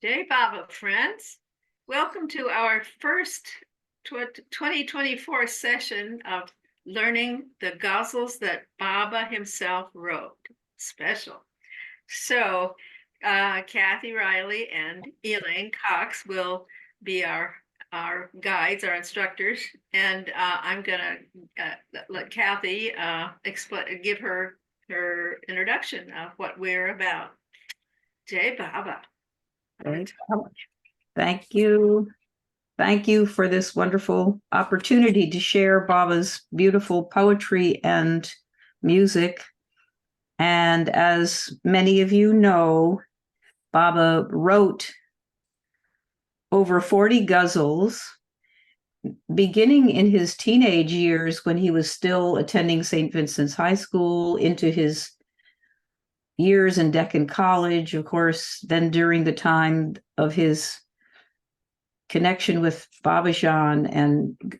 Jai Baba, friends. Welcome to our first 2024 session of learning the ghazals that Baba himself wrote. Special. So, Cathy Riley and Elaine Cox will be our guides, our instructors, and I'm gonna let Cathy give her introduction of what we're about. Jai Baba. Thank you. Thank you for this wonderful opportunity to share Baba's beautiful poetry and music. And as many of you know, Baba wrote over 40 ghazals, beginning in his teenage years when he was still attending St. Vincent's High School, into his years in Deccan College, of course, then during the time of his connection with bhajan and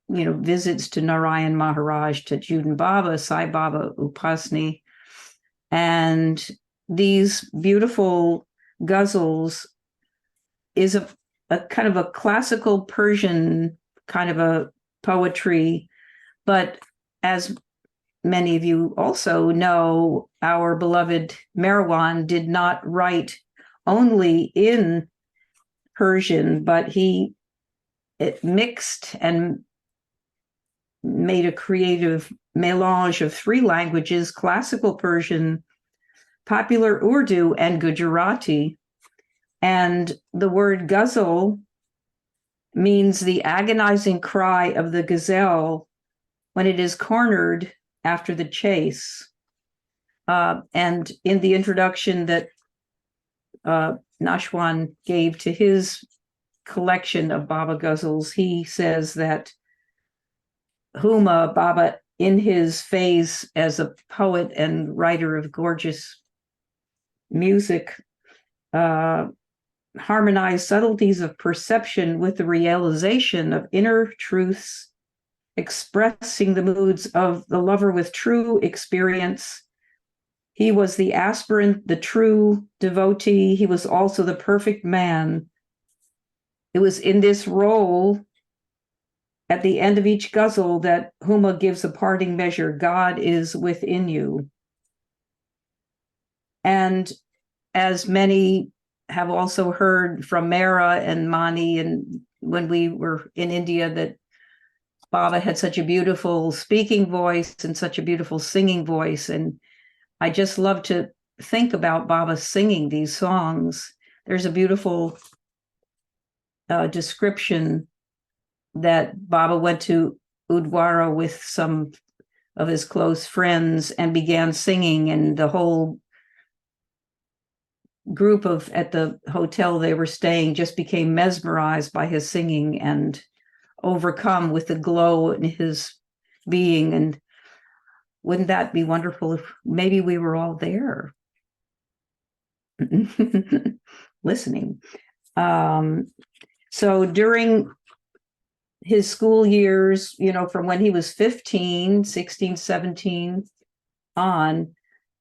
visits to Narayan Maharaj, to Judan Baba, Sai Baba Upasni. And these beautiful ghazals is a kind of a classical Persian kind of a poetry. But as many of you also know, our beloved Marwan did not write only in Persian, but it mixed and made a creative melange of three languages: classical Persian, popular Urdu, and Gujarati. And the word ghazal means the agonizing cry of the gazelle when it is cornered after the chase. And in the introduction that Nashwan gave to his collection of Baba ghazals, he says that Huma, Baba, in his phase as a poet and writer of gorgeous music, harmonized subtleties of perception with the realization of inner truths, expressing the moods of the lover with true experience. He was the aspirant, the true devotee. He was also the perfect man. It was in this role, at the end of each ghazal, that Huma gives a parting measure: God is within you. And as many have also heard from Mehera and Mani, and when we were in India, that Baba had such a beautiful speaking voice and such a beautiful singing voice. And I just love to think about Baba singing these songs. There's a beautiful description that Baba went to Udwara with some of his close friends and began singing, and the whole group at the hotel they were staying just became mesmerized by his singing and overcome with the glow in his being. And wouldn't that be wonderful if maybe we were all there listening? So during his school years, from when he was 15, 16, 17 on,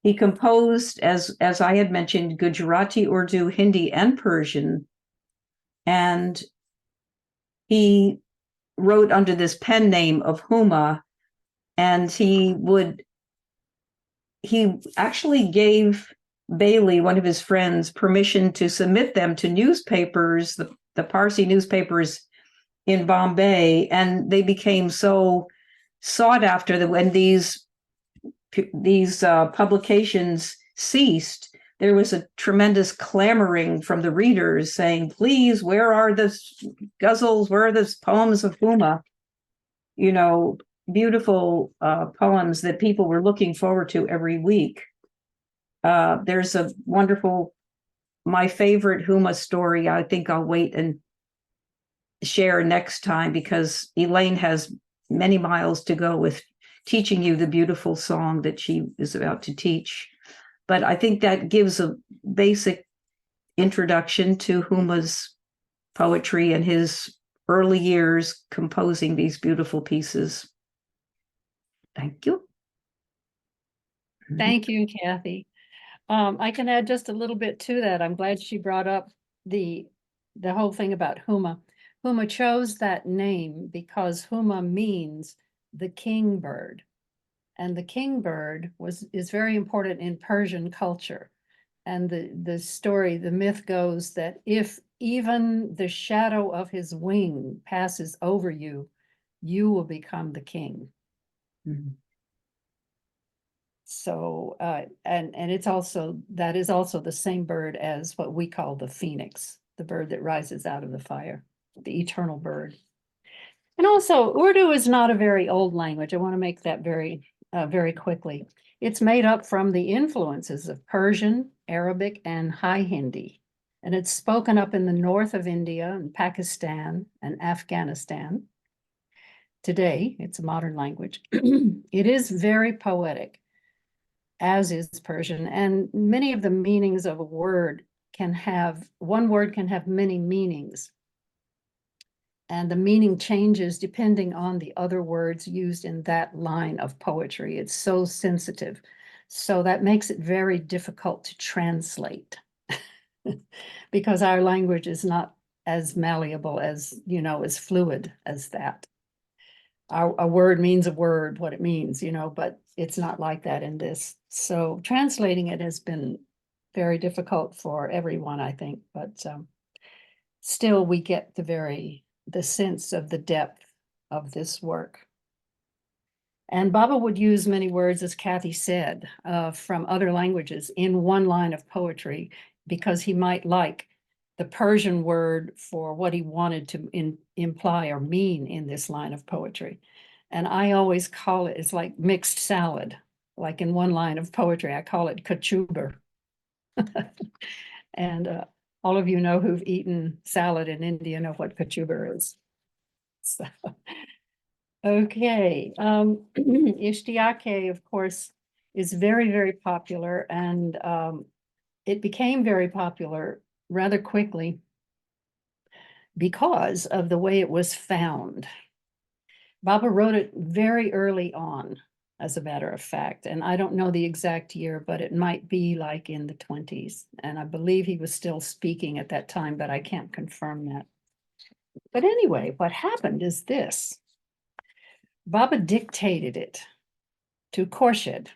he composed, as I had mentioned, Gujarati, Urdu, Hindi, and Persian. And he wrote under this pen name of Huma. And he actually gave Bailey, one of his friends, permission to submit them to newspapers, the Parsi newspapers in Bombay. And they became so sought after that when these publications ceased, there was a tremendous clamoring from the readers saying, please, where are the ghazals? Where are the poems of Huma? Beautiful poems that people were looking forward to every week. There's a wonderful, my favorite Huma story. I think I'll wait and share next time, because Elaine has many miles to go with teaching you the beautiful song that she is about to teach. But I think that gives a basic introduction to Huma's poetry and his early years composing these beautiful pieces. Thank you. Thank you, Cathy. I can add just a little bit to that. I'm glad she brought up the whole thing about Huma. Huma chose that name because Huma means the king bird. And the king bird is very important in Persian culture. And the story, the myth goes that if even the shadow of his wing passes over you, you will become the king. Mhm. So, and it's also, that is also the same bird as what we call the phoenix, the bird that rises out of the fire, the eternal bird. And also, Urdu is not a very old language. I want to make that very quickly. It's made up from the influences of Persian, Arabic, and High Hindi. And it's spoken up in the north of India and Pakistan and Afghanistan. Today, it's a modern language. It is very poetic, as is Persian, and many of the meanings of a word one word can have many meanings. And the meaning changes depending on the other words used in that line of poetry. It's so sensitive. So that makes it very difficult to translate because our language is not as malleable as, as fluid as that. A word means a word, what it means, but it's not like that in this. So translating it has been very difficult for everyone, I think, but still we get the sense of the depth of this work. And Baba would use many words, as Cathy said, from other languages in one line of poetry, because he might like the Persian word for what he wanted to imply or mean in this line of poetry. And I always call it's like mixed salad. Like in one line of poetry, I call it kachuber. And all of you know who've eaten salad in India know what kachuber is. So, okay. Ishtiake, of course, is very, very popular, and it became very popular rather quickly because of the way it was found. Baba wrote it very early on, as a matter of fact, and I don't know the exact year, but it might be like in the 20s. And I believe he was still speaking at that time, but I can't confirm that. But anyway, what happened is this. Baba dictated it to Khorshid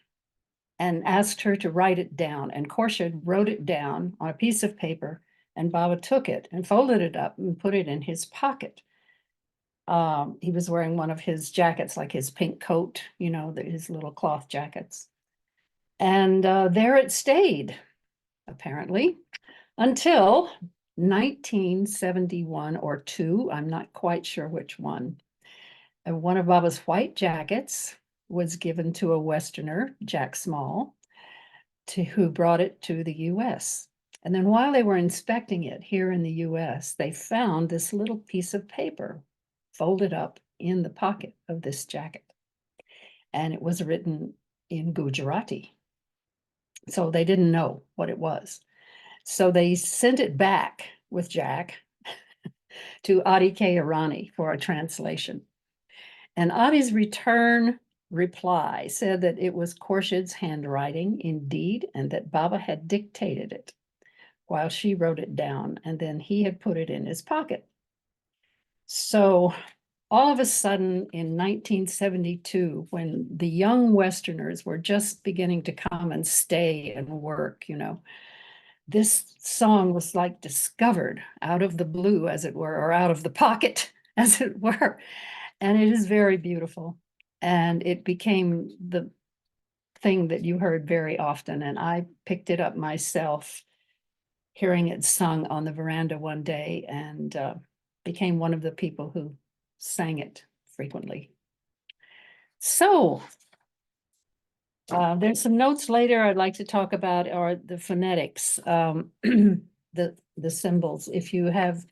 and asked her to write it down. And Khorshid wrote it down on a piece of paper, and Baba took it and folded it up and put it in his pocket. He was wearing one of his jackets, like his pink coat, his little cloth jackets. And there it stayed, apparently, until 1971 or two. I'm not quite sure which one. And one of Baba's white jackets was given to a Westerner, Jack Small, who brought it to the US. And then while they were inspecting it here in the US, they found this little piece of paper folded up in the pocket of this jacket. And it was written in Gujarati. So they didn't know what it was. So they sent it back with Jack to Adi K. Irani for a translation. And Adi's return reply said that it was Khorshid's handwriting indeed, and that Baba had dictated it while she wrote it down, and then he had put it in his pocket. So all of a sudden in 1972, when the young Westerners were just beginning to come and stay and work, this song was like discovered out of the blue, as it were, or out of the pocket, as it were. And it is very beautiful. And it became the thing that you heard very often. And I picked it up myself, hearing it sung on the veranda one day, and became one of the people who sang it frequently. So there's some notes later I'd like to talk about are the phonetics, the symbols. If you have,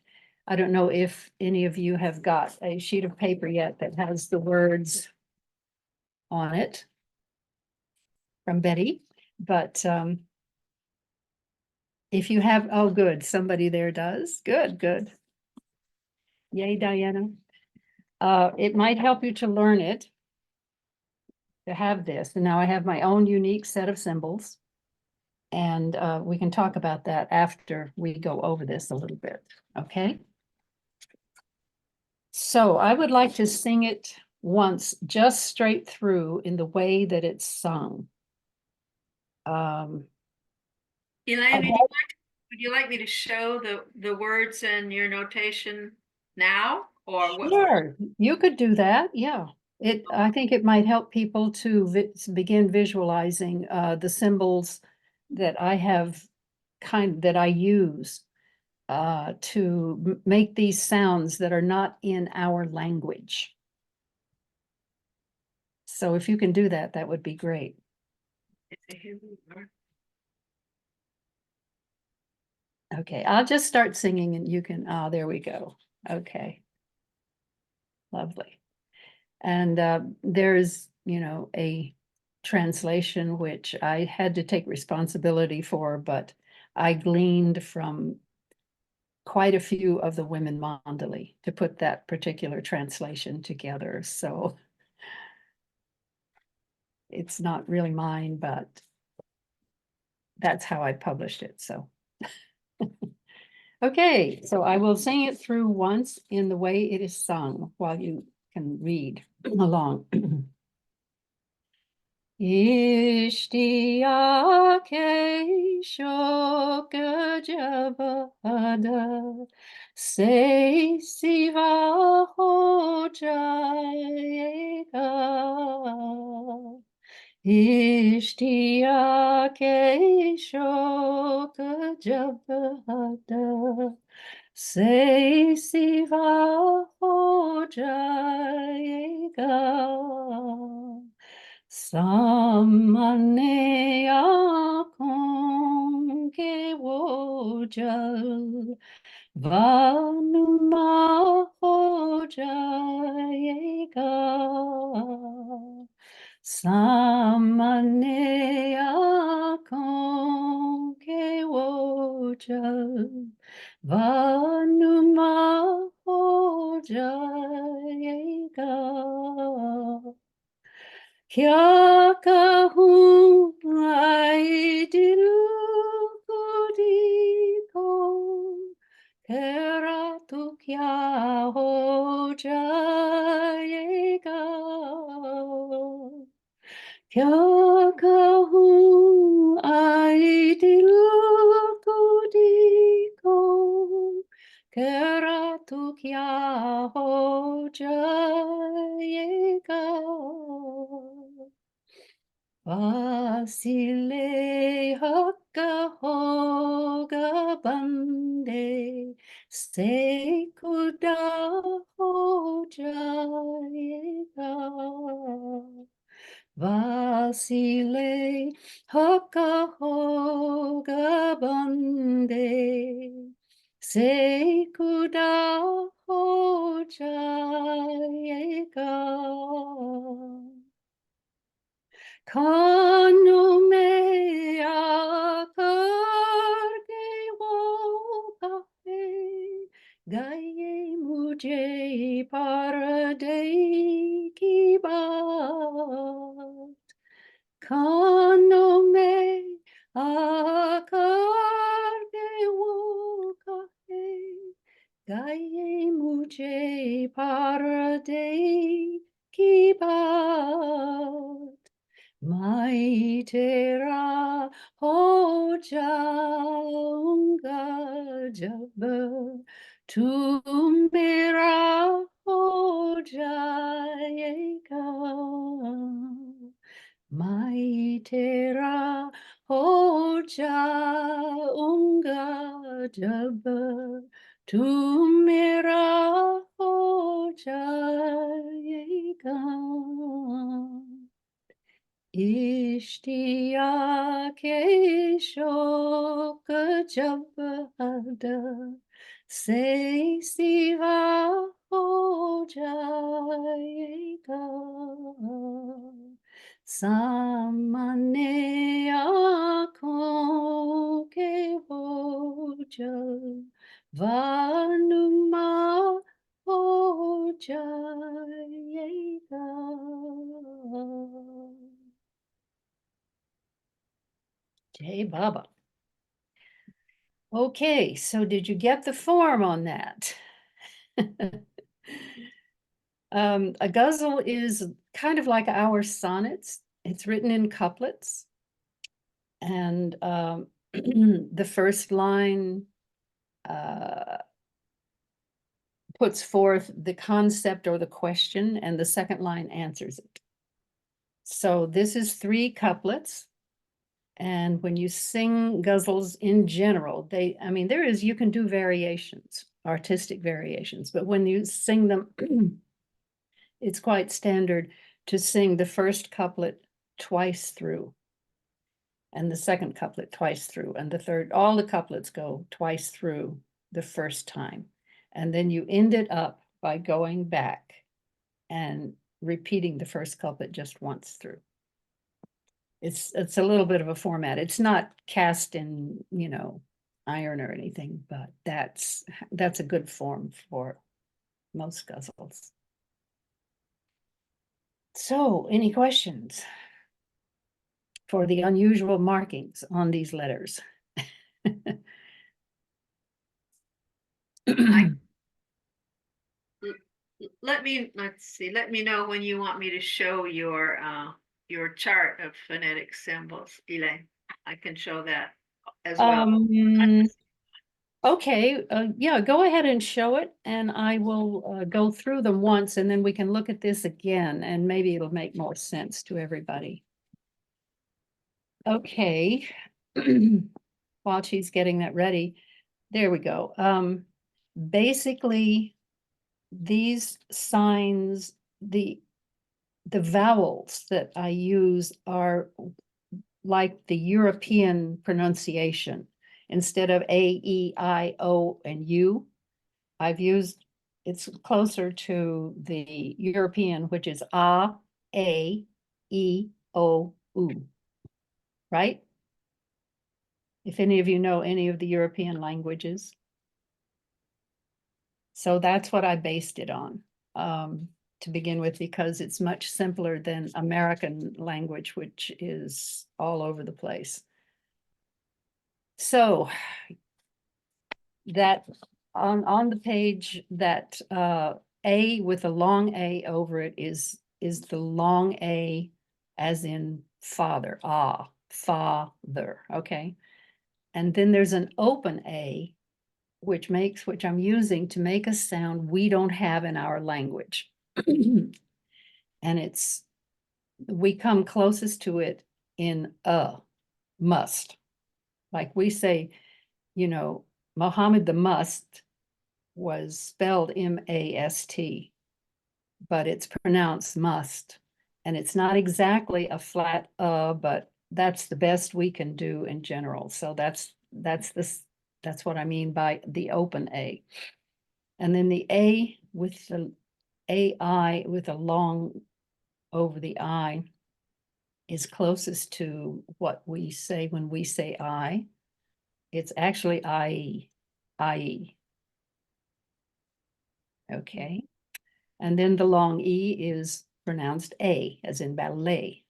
I don't know if any of you have got a sheet of paper yet that has the words on it from Betty, but if you have, oh, good, somebody there does. Good, good. Yay, Diana. It might help you to learn it, to have this. And now I have my own unique set of symbols. And we can talk about that after we go over this a little bit, okay? So I would like to sing it once, just straight through in the way that it's sung. Elaine, would you like me to show the words in your notation now, or what? Sure, you could do that, yeah. I think it might help people to begin visualizing the symbols that I have that I use to make these sounds that are not in our language. So if you can do that, that would be great. Here we are. Okay, I'll just start singing and you can, oh, there we go. Okay. Lovely. And there's, a translation which I had to take responsibility for, but I gleaned from quite a few of the women mandali to put that particular translation together. So it's not really mine, but that's how I published it. So, okay, so I will sing it through once in the way it is sung while you can read along. اشتیاق شوق جبهده سیسیوا हो जाएगा اشتیاق शोक जबहदा सिवा हो जाएगा सामने आँखों के वो जल वानुमा हो जाएगा सामने आँखों के वो जल वानुमा हो जाएगा क्या कहूँ आई दिल को देखो तेरा तो क्या हो जाएगा क्या कहूँ आई दिल को देखो तेरा तो क्या हो जाएगा वासिले हक होगा बंदे से खुदा हो जाएगा वासिले हक होगा बंदे से खुदा हो जाएगा खानों में आकर के वो कहे गाइए मुझे पर्दे की बात खानों में आकर के वो कहे गाइए मुझे पर्दे की बात मैं तेरा हो जाऊंगा जब तू मेरा हो जाएगा मैं तेरा हो जाऊंगा जब तू मेरा हो जाएगा इश्तियाक शोक जब हद से सिवा हो जाएगा सामने आँखों के वो जल वानुमा हो जाएगा जय Okay, Baba. Okay, so did you get the form on that? A ghazal is kind of like our sonnets. It's written in couplets. And the first line puts forth the concept or the question, and the second line answers it. So this is 3 couplets. And when you sing ghazals in general, you can do variations, artistic variations, but when you sing them, it's quite standard to sing the first couplet twice through, and the second couplet twice through, and the third, all the couplets go twice through the first time. And then you end it up by going back and repeating the first couplet just once through. It's a little bit of a format. It's not cast in, iron or anything, but that's a good form for most ghazals. So, any questions for the unusual markings on these letters? Let me know when you want me to show your chart of phonetic symbols, Elaine. I can show that as well. Okay, yeah, go ahead and show it, and I will go through them once, and then we can look at this again, and maybe it'll make more sense to everybody. Okay, while she's getting that ready, there we go. Basically, these signs, the vowels that I use are like the European pronunciation. Instead of A, E, I, O, and U, it's closer to the European, which is A, E, O, U, right? If any of you know any of the European languages. So that's what I based it on to begin with, because it's much simpler than American language, which is all over the place. So that on the page, that A with a long A over it is the long A as in father, father, okay? And then there's an open A, which I'm using to make a sound we don't have in our language. And we come closest to it in must. Like we say, Muhammad the Must was spelled M-A-S-T, but it's pronounced must. And it's not exactly a flat but that's the best we can do in general. So that's what I mean by the open A. And then the A with the AI with a long over the I is closest to what we say when we say I. It's actually IE, IE. Okay. And then the long E is pronounced A, as in ballet,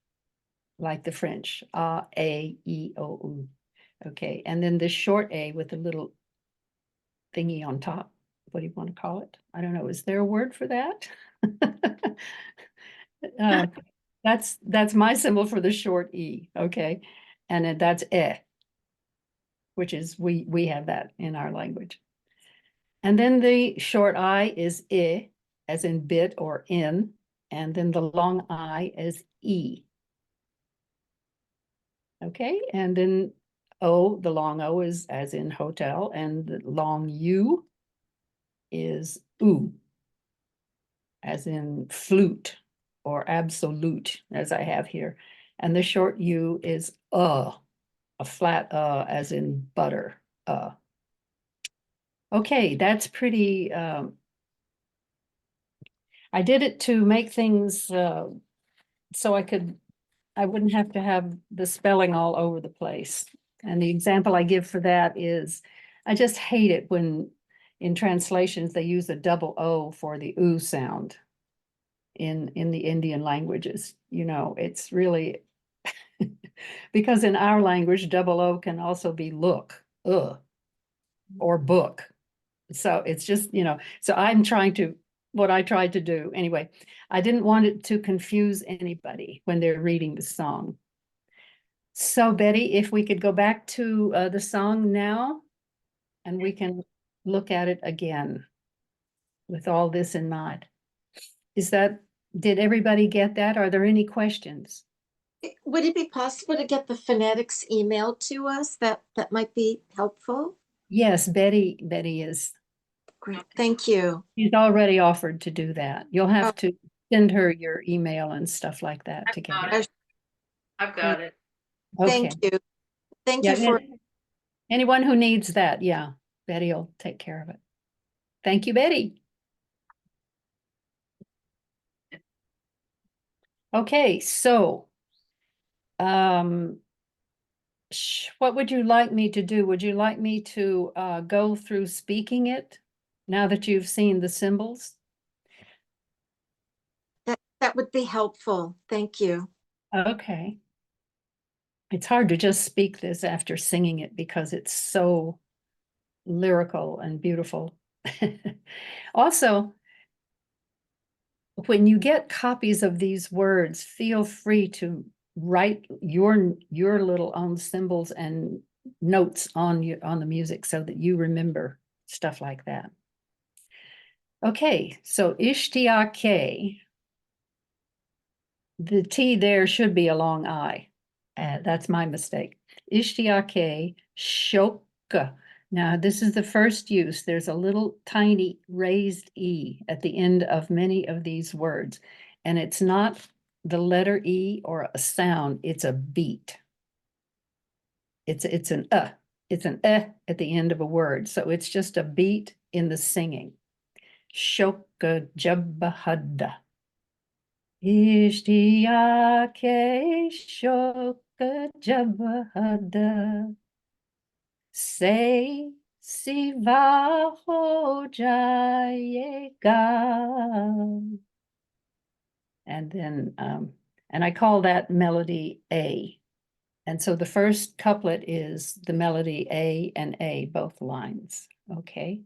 like the French, A, E, O, U. Okay. And then the short A with a little thingy on top. What do you want to call it? I don't know. Is there a word for that? That's my symbol for the short E. Okay. And then that's which is, we have that in our language. And then the short I is I, as in bit or in, and then the long I is E. Okay, and then O, the long O is as in hotel, and the long U is U, as in flute or absolute, as I have here. And the short U is a flat as in butter, Okay, that's pretty, I did it to make things so I wouldn't have to have the spelling all over the place. And the example I give for that is, I just hate it when in translations they use a double O for the oo sound in the Indian languages. It's really, Because in our language, double O can also be look, or book. So it's just, so what I tried to do, anyway, I didn't want it to confuse anybody when they're reading the song. So Betty, if we could go back to the song now, and we can look at it again with all this in mind. Did everybody get that? Are there any questions? Would it be possible to get the phonetics emailed to us? That might be helpful. Yes, Betty is. Great, thank you. She's already offered to do that. You'll have Oh. to send her your email and stuff like that to get it. I've got it. Okay. Thank you. Thank Yeah, you for, anyone who needs that, yeah, Betty will take care of it. Thank you, Betty. Okay, so what would you like me to do? Would you like me to go through speaking it now that you've seen the symbols? that would be helpful. Thank you. Okay. It's hard to just speak this after singing it because it's so lyrical and beautiful. Also, when you get copies of these words, feel free to write your little own symbols and notes on the music so that you remember stuff like that. Okay, so ishtiake, the T there should be a long I. That's my mistake. Ishtiake shoka. Now, this is the first use. There's a little tiny raised E at the end of many of these words. And it's not the letter E or a sound, it's a beat. It's an at the end of a word. So it's just a beat in the singing. Shoka jabahada. Ishtiyake shoka jabahada. Say sivaho jayega. And then, and I call that melody A. And so the first couplet is the melody A and A, both lines, okay?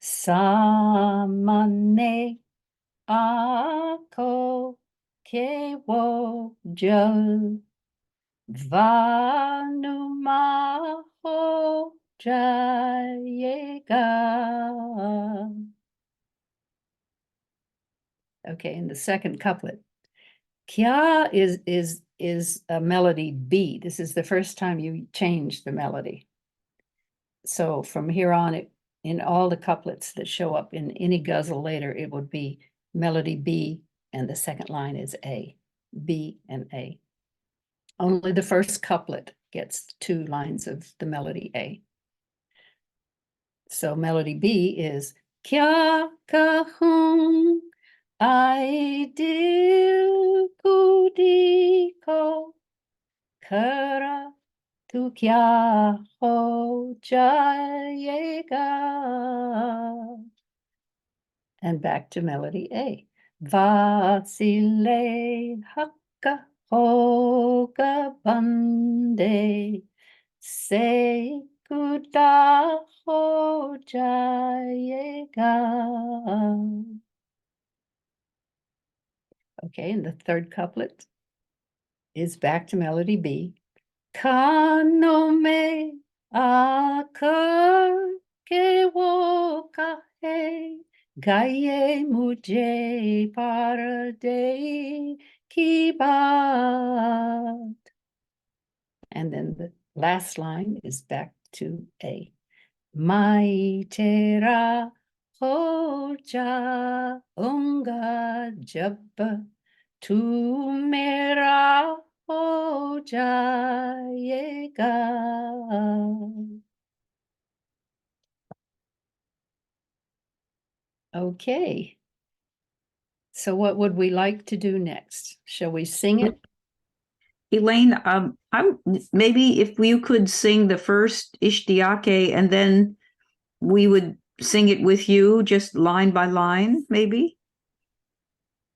Samane ako kewo jal vanumaho jayega. Okay, in the second couplet, Kya is a melody B. This is the first time you change the melody. So from here on, in all the couplets that show up in any ghazal later, it would be melody B, and the second line is A, B and A. Only the first couplet gets 2 lines of the melody A. So melody B is Kya kahun Aidil kudiko kara tu kya ho jayega. And back to melody A. Vasile hakka hoga bande se kuda ho jayega. Okay, and the third couplet is back to melody B. Kanome akar ke wo kahe gaye mujhe parde ki baat. And then the last line is back to A. Mai tera ho jaunga jab tu mera ho jayega. Okay. So what would we like to do next? Shall we sing it? Elaine, maybe if you could sing the first Ishtiake and then we would sing it with you, just line by line, maybe?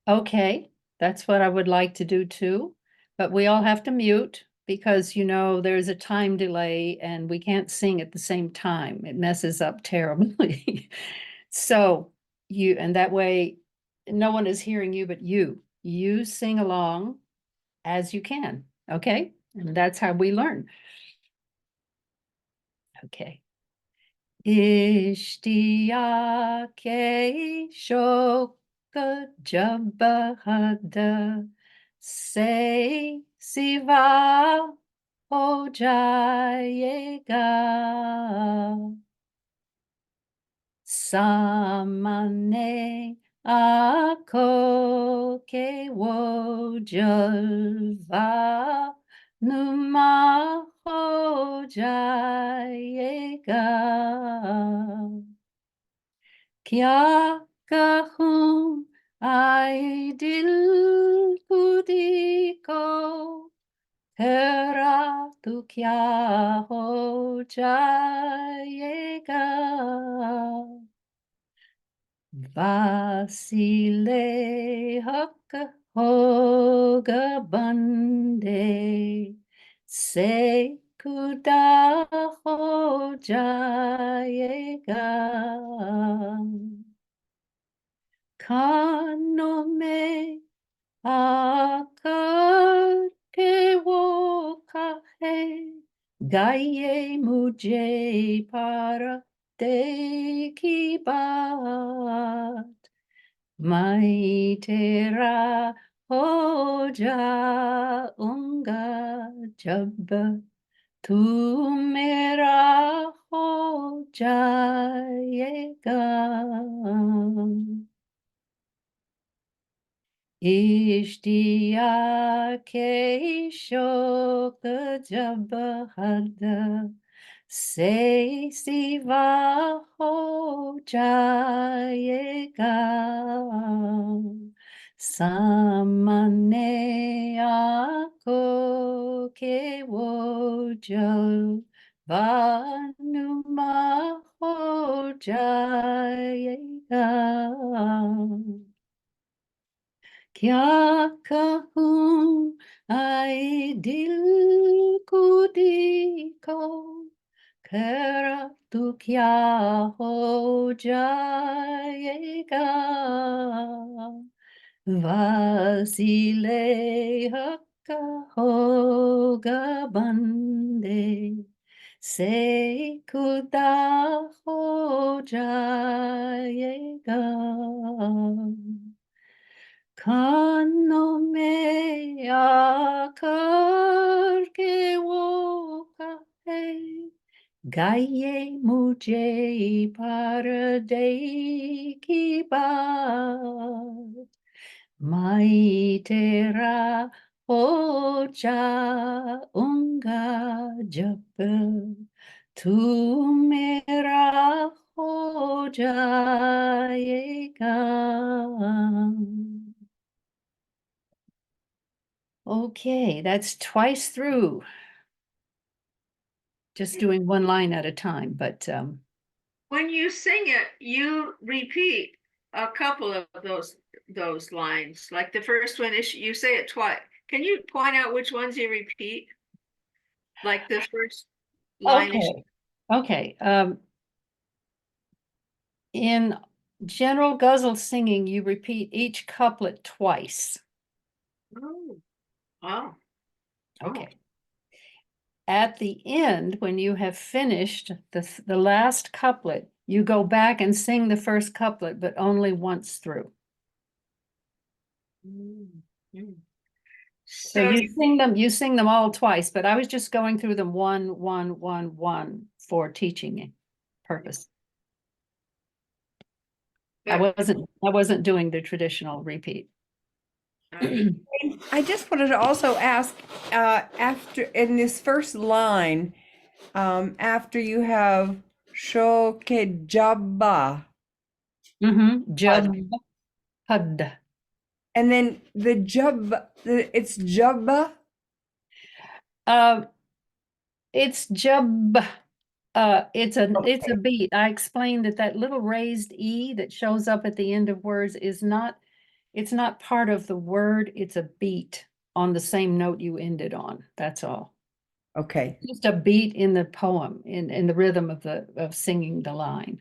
Okay, that's what I would like to do too, but we all have to mute because there's a time delay and we can't sing at the same time. It messes up terribly. So and that way no one is hearing you but you. You sing along as you can, okay? And that's how we learn. Okay. Ishtiyake shoka jabahada se siva ojayega samane ako ke wojalva numa ojayega kya kahum aidil kudiko Hera tu kya ho jayega Vasile hak hoga bande se kuda ho jayega kanome akar ke wo kahe gaye mujhe para ki baat mai tera ho jaunga jab tu mera ho jayega Ishtiyake shoka jabahada se siva ho jayega samane ako ke wojo vanuma ho jayega Kya kahun ai dil ko kara tu kya ho jayega vasile hakka hoga bande se kuda ho jayega Kanome akar ke wo kahe gaye mujhe parade ki baat mai tera ho jaunga jab tu mera ho jayega. Okay, that's twice through. Just doing one line at a time, but When you sing it, you repeat a couple of those lines. Like the first one is you say it twice. Can you point out which ones you repeat? Like the first line is okay. In general ghazal singing, you repeat each couplet twice. oh. Okay. At the end, when you have finished the last couplet, you go back and sing the first couplet, but only once through. So you sing them all twice, but I was just going through them one for teaching purpose. I wasn't doing the traditional repeat. I just wanted to also ask, after in this first line, after you have shoke jabba, Jab had. and then the jab, it's jabba. It's jab. It's a beat. I explained that little raised E that shows up at the end of words is not, it's not part of the word. It's a beat on the same note you ended on. That's all. Okay. Just a beat in the poem, in the rhythm of singing the line.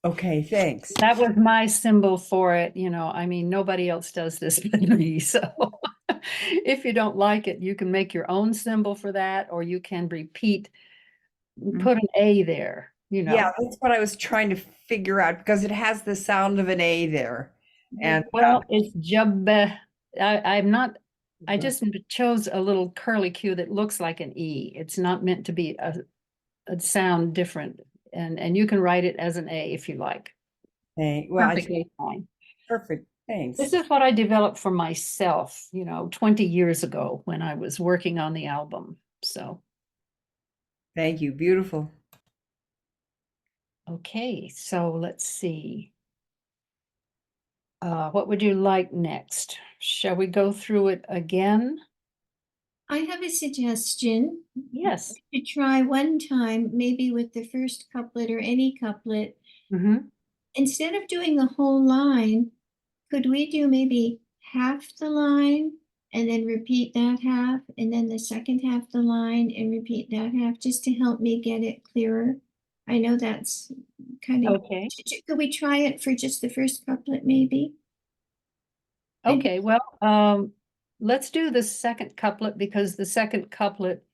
Okay, thanks. That was my symbol for it, you know, I mean, nobody else does this but me, so if you don't like it, you can make your own symbol for that, or you can repeat, put an A there, you Yeah, know. that's what I was trying to figure out because it has the sound of an A there. And Well, it's jabbe. I'm not, I just chose a little curly Q that looks like an E. It's not meant to be a sound different. And you can write it as an A if you like. hey, well, Perfectly fine. perfect. Thanks. This is what I developed for myself, you know, 20 years ago when I was working on the album. So, Thank you. Beautiful. okay, so let's see. What would you like next? Shall we go through it again? I have a suggestion. Yes. To try one time, maybe with the first couplet or any couplet, Mm-hmm. instead of doing the whole line, could we do maybe half the line and then repeat that half, and then the second half the line and repeat that half, just to help me get it clearer? I know that's kind of, Okay. could we try it for just the first couplet, maybe? Okay, well, let's do the second couplet because the second couplet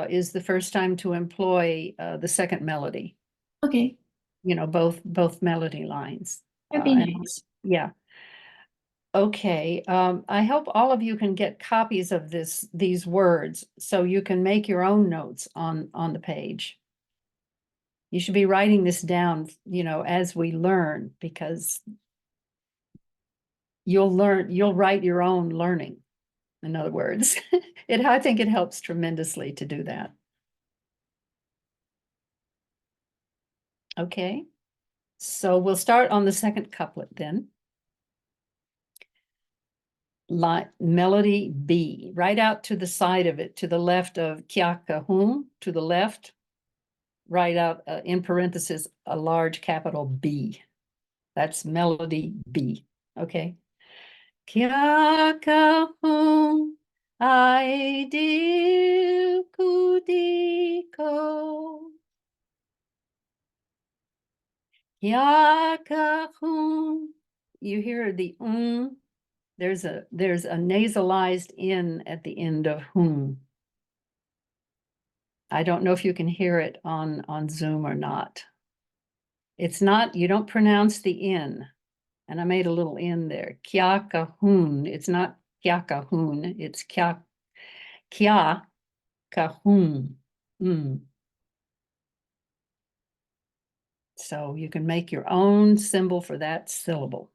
is the first time to employ the second melody. Okay, You know, both melody lines. that'd be And- nice. Yeah. Okay, I hope all of you can get copies of these words so you can make your own notes on the page. You should be writing this down, you know, as we learn, because you'll write your own learning. In other words, I think it helps tremendously to do that. Okay, so we'll start on the second couplet then. Melody B, right out to the side of it, to the left of Kya Kahum, to the left, right out in parentheses, a large capital B. That's melody B, okay? Kya Kahum, I Kudiko. Kya Kahum. You hear the There's a nasalized in at the end of whom. I don't know if you can hear it on Zoom or not. It's not, you don't pronounce the in. And I made a little in there. Kya kahun. It's not kya kahun. It's kya kahun. So you can make your own symbol for that syllable.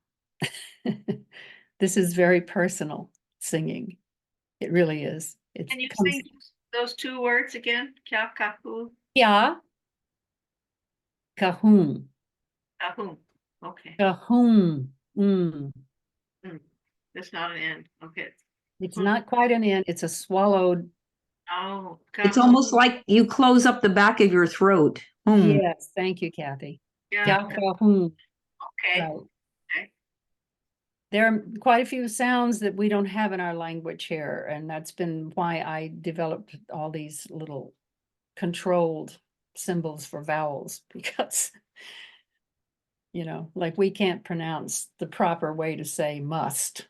This is very personal singing. It really is. It Can you comes sing those two words again? Kya kahu, kya kahun. kahum. Okay, Kahun. that's not an N. Okay. It's not quite an N, it's a swallowed. Oh, It's kahum. almost like you close up the back of your throat. Yes, thank you, Kathy. Yeah. Kya kahun. Okay. Right. Okay. There are quite a few sounds that we don't have in our language here, and that's been why I developed all these little controlled symbols for vowels, because, you know, like we can't pronounce the proper way to say must.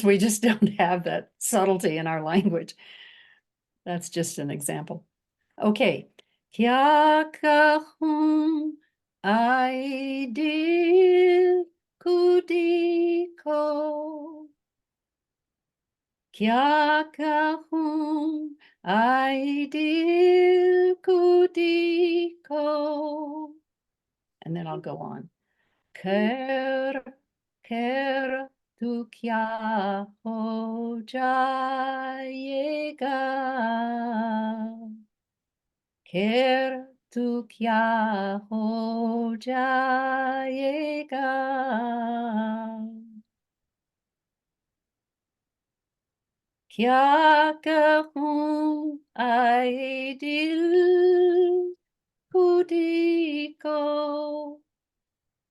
We just don't have that subtlety in our language. That's just an example. Okay. Kya kahun I kudiko. Kya kahun I kudiko. And then I'll go on. Ker tu kya ho jayega. Ker tu kya ho jayega. Kya kahun I dil kudiko.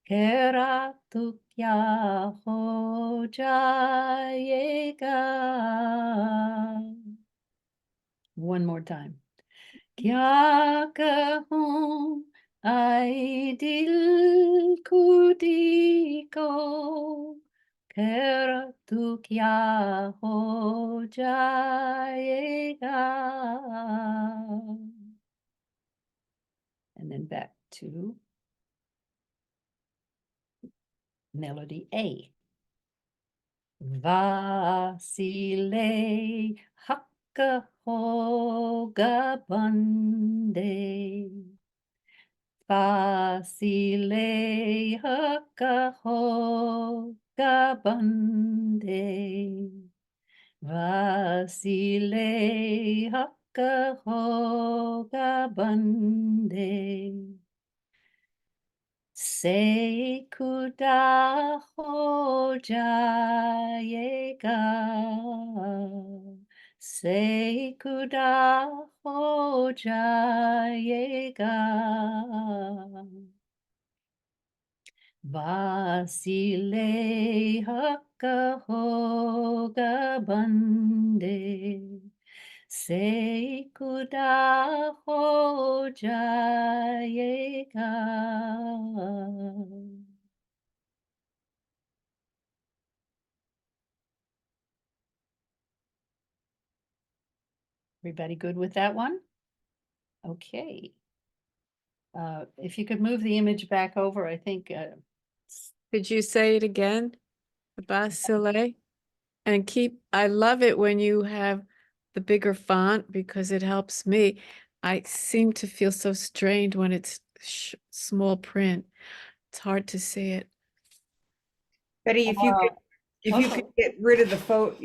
Kera tu kya ho jayega. One more time. Kya kahun ai dil kudi ko, kera tu kya ho jayega. And then back to melody A. Vasile hakka hoga bande. Vasile hakka hoga bande. Vasile hakka hoga bande. Sekuda ho jayega. Sekuda ho jayega. Vasile hakka hoga bande. Sekuda ho jayega. Everybody good with that one? Okay. If you could move the image back over, I think. Could you say it again? Basile? And I love it when you have the bigger font because it helps me. I seem to feel so strained when it's small print. It's hard to see it. Betty, if you could get rid of the photo,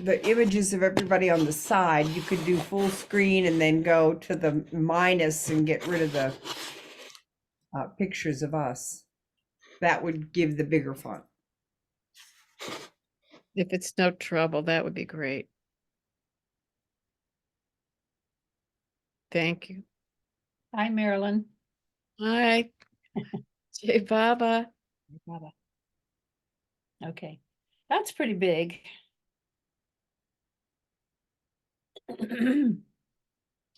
the images of everybody on the side, you could do full screen and then go to the minus and get rid of the pictures of us. That would give the bigger font. If it's no trouble, that would be great. Thank you. Hi, Marilyn. Hi. Jai Baba. Baba. Okay, that's pretty big.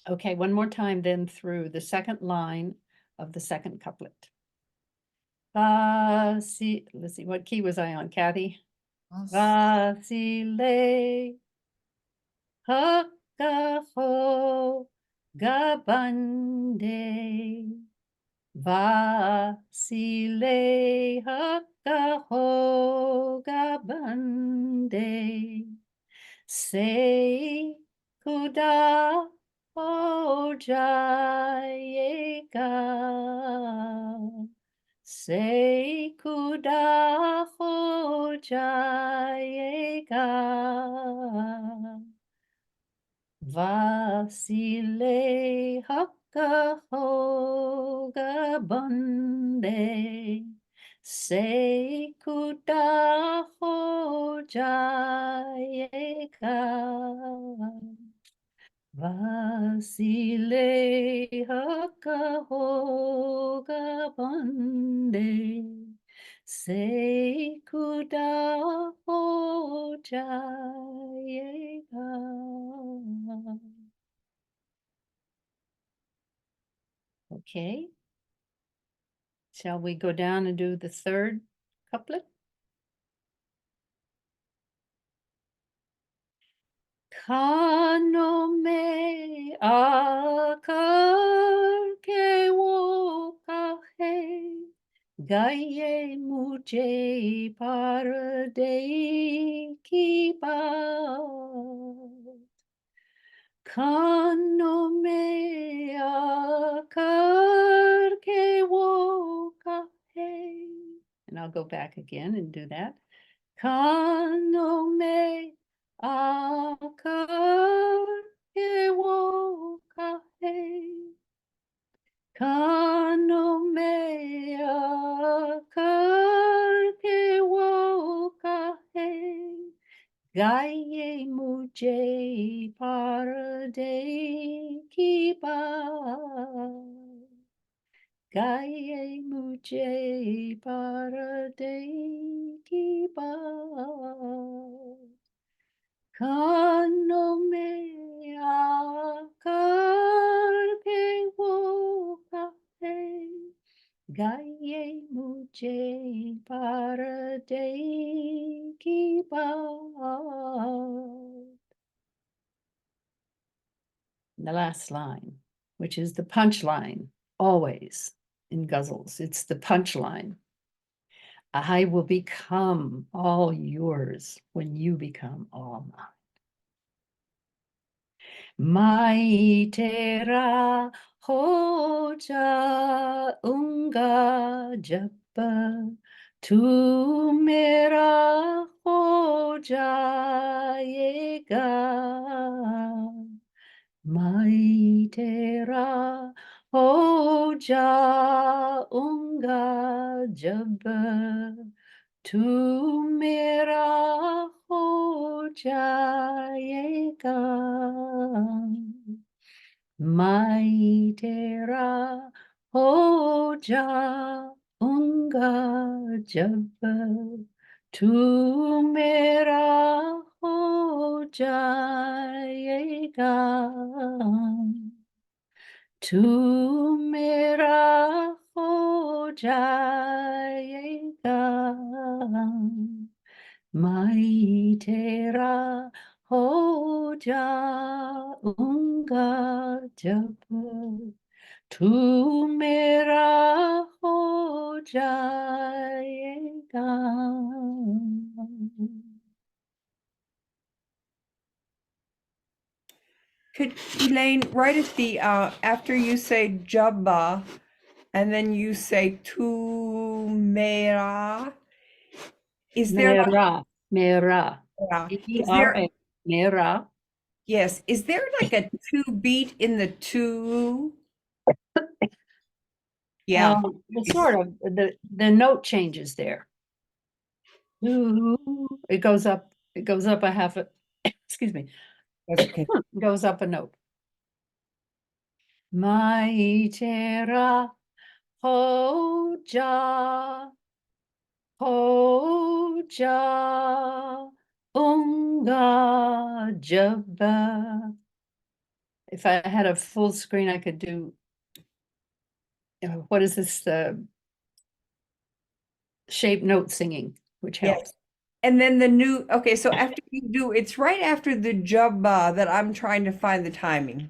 Okay, one more time then through the second line of the second couplet. Let's see, what key was I on, Kathy? Vasile hakaho gabande. Vasile hakaho gabande. Say kuda ho jayega. Say kuda ho jayega. Vasile hakka hoga bande. Say kuda ho jayega. Vasile hakka hoga bande. Say kuda ho jayega. Okay. Shall we go down and do the third couplet? Kano me akar ke wo kahe, gaye mujhe par de ki baat. Kano me akar ke wo kahe. And I'll go back again and do that. Kano me akar ke wo kahe. Kano me akar ke wo kahe. Gaye mujhe par de ki baat. Gaye mujhe par de ki baat. Kano me akarke wo kape gaye mujhe parade ki baat. The last line, which is the punchline, always in Ghazals, it's the punchline. I will become all yours when you become all mine. Mehera ho jaunga jab tu mera ho jayega. मैं तेरा हो जाऊंगा जब तू मेरा हो जाएगा. मैं तेरा हो जाऊंगा जब तू मेरा हो जाएगा. तू मेरा हो जाएगा. मैं तेरा हो जाऊंगा जब तू मेरा हो जाएगा. Could Elaine, right at the after you say Jabba, and then you say tu mera, is there like, Mehera, Mehera, yeah, is Mera, there, Mehera. yes, is there like a two beat in the two? Yeah, It's sort of the note changes there. It goes up a half a, excuse me, that's okay. goes up a note. My tera ho ja unga jaba. If I had a full screen, I could do, what is this, shape note singing, which Yes. helps. And then the new, okay, so after you do, it's right after the Jabba that I'm trying to find the timing.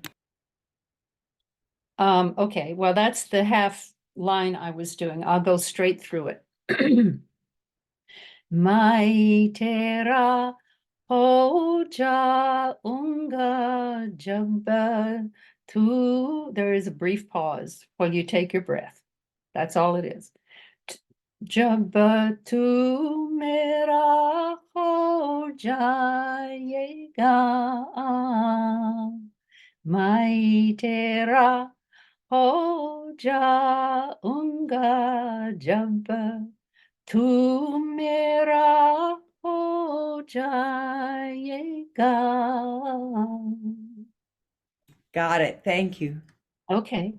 Okay, well, that's the half line I was doing. I'll go straight through it. Mai tera ho jaunga jab tu. There is a brief pause while you take your breath. That's all it is. Jab tu mera ho jayega. Mai tera ho jaunga jab tu mera ho jayega. Got it. Thank you. Okay.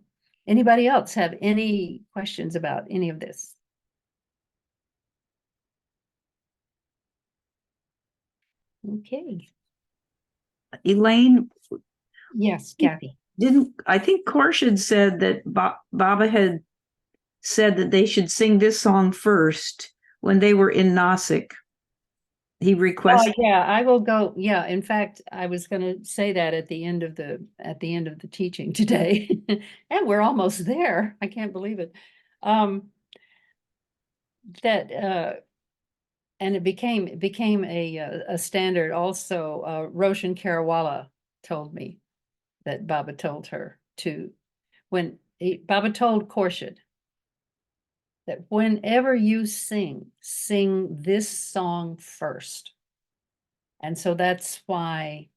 Anybody else have any questions about any of this? Okay. Elaine, Yes, Kathy. I think Khorshid said that Baba had said that they should sing this song first when they were in Nasik. He requested. Yeah, I will go. Yeah, in fact, I was going to say that at the end of the teaching today, and we're almost there. I can't believe it. And it became a standard. Also, Roshan Karawala told me that Baba told her to, Baba told Khorshid that whenever you sing this song first. And so that's why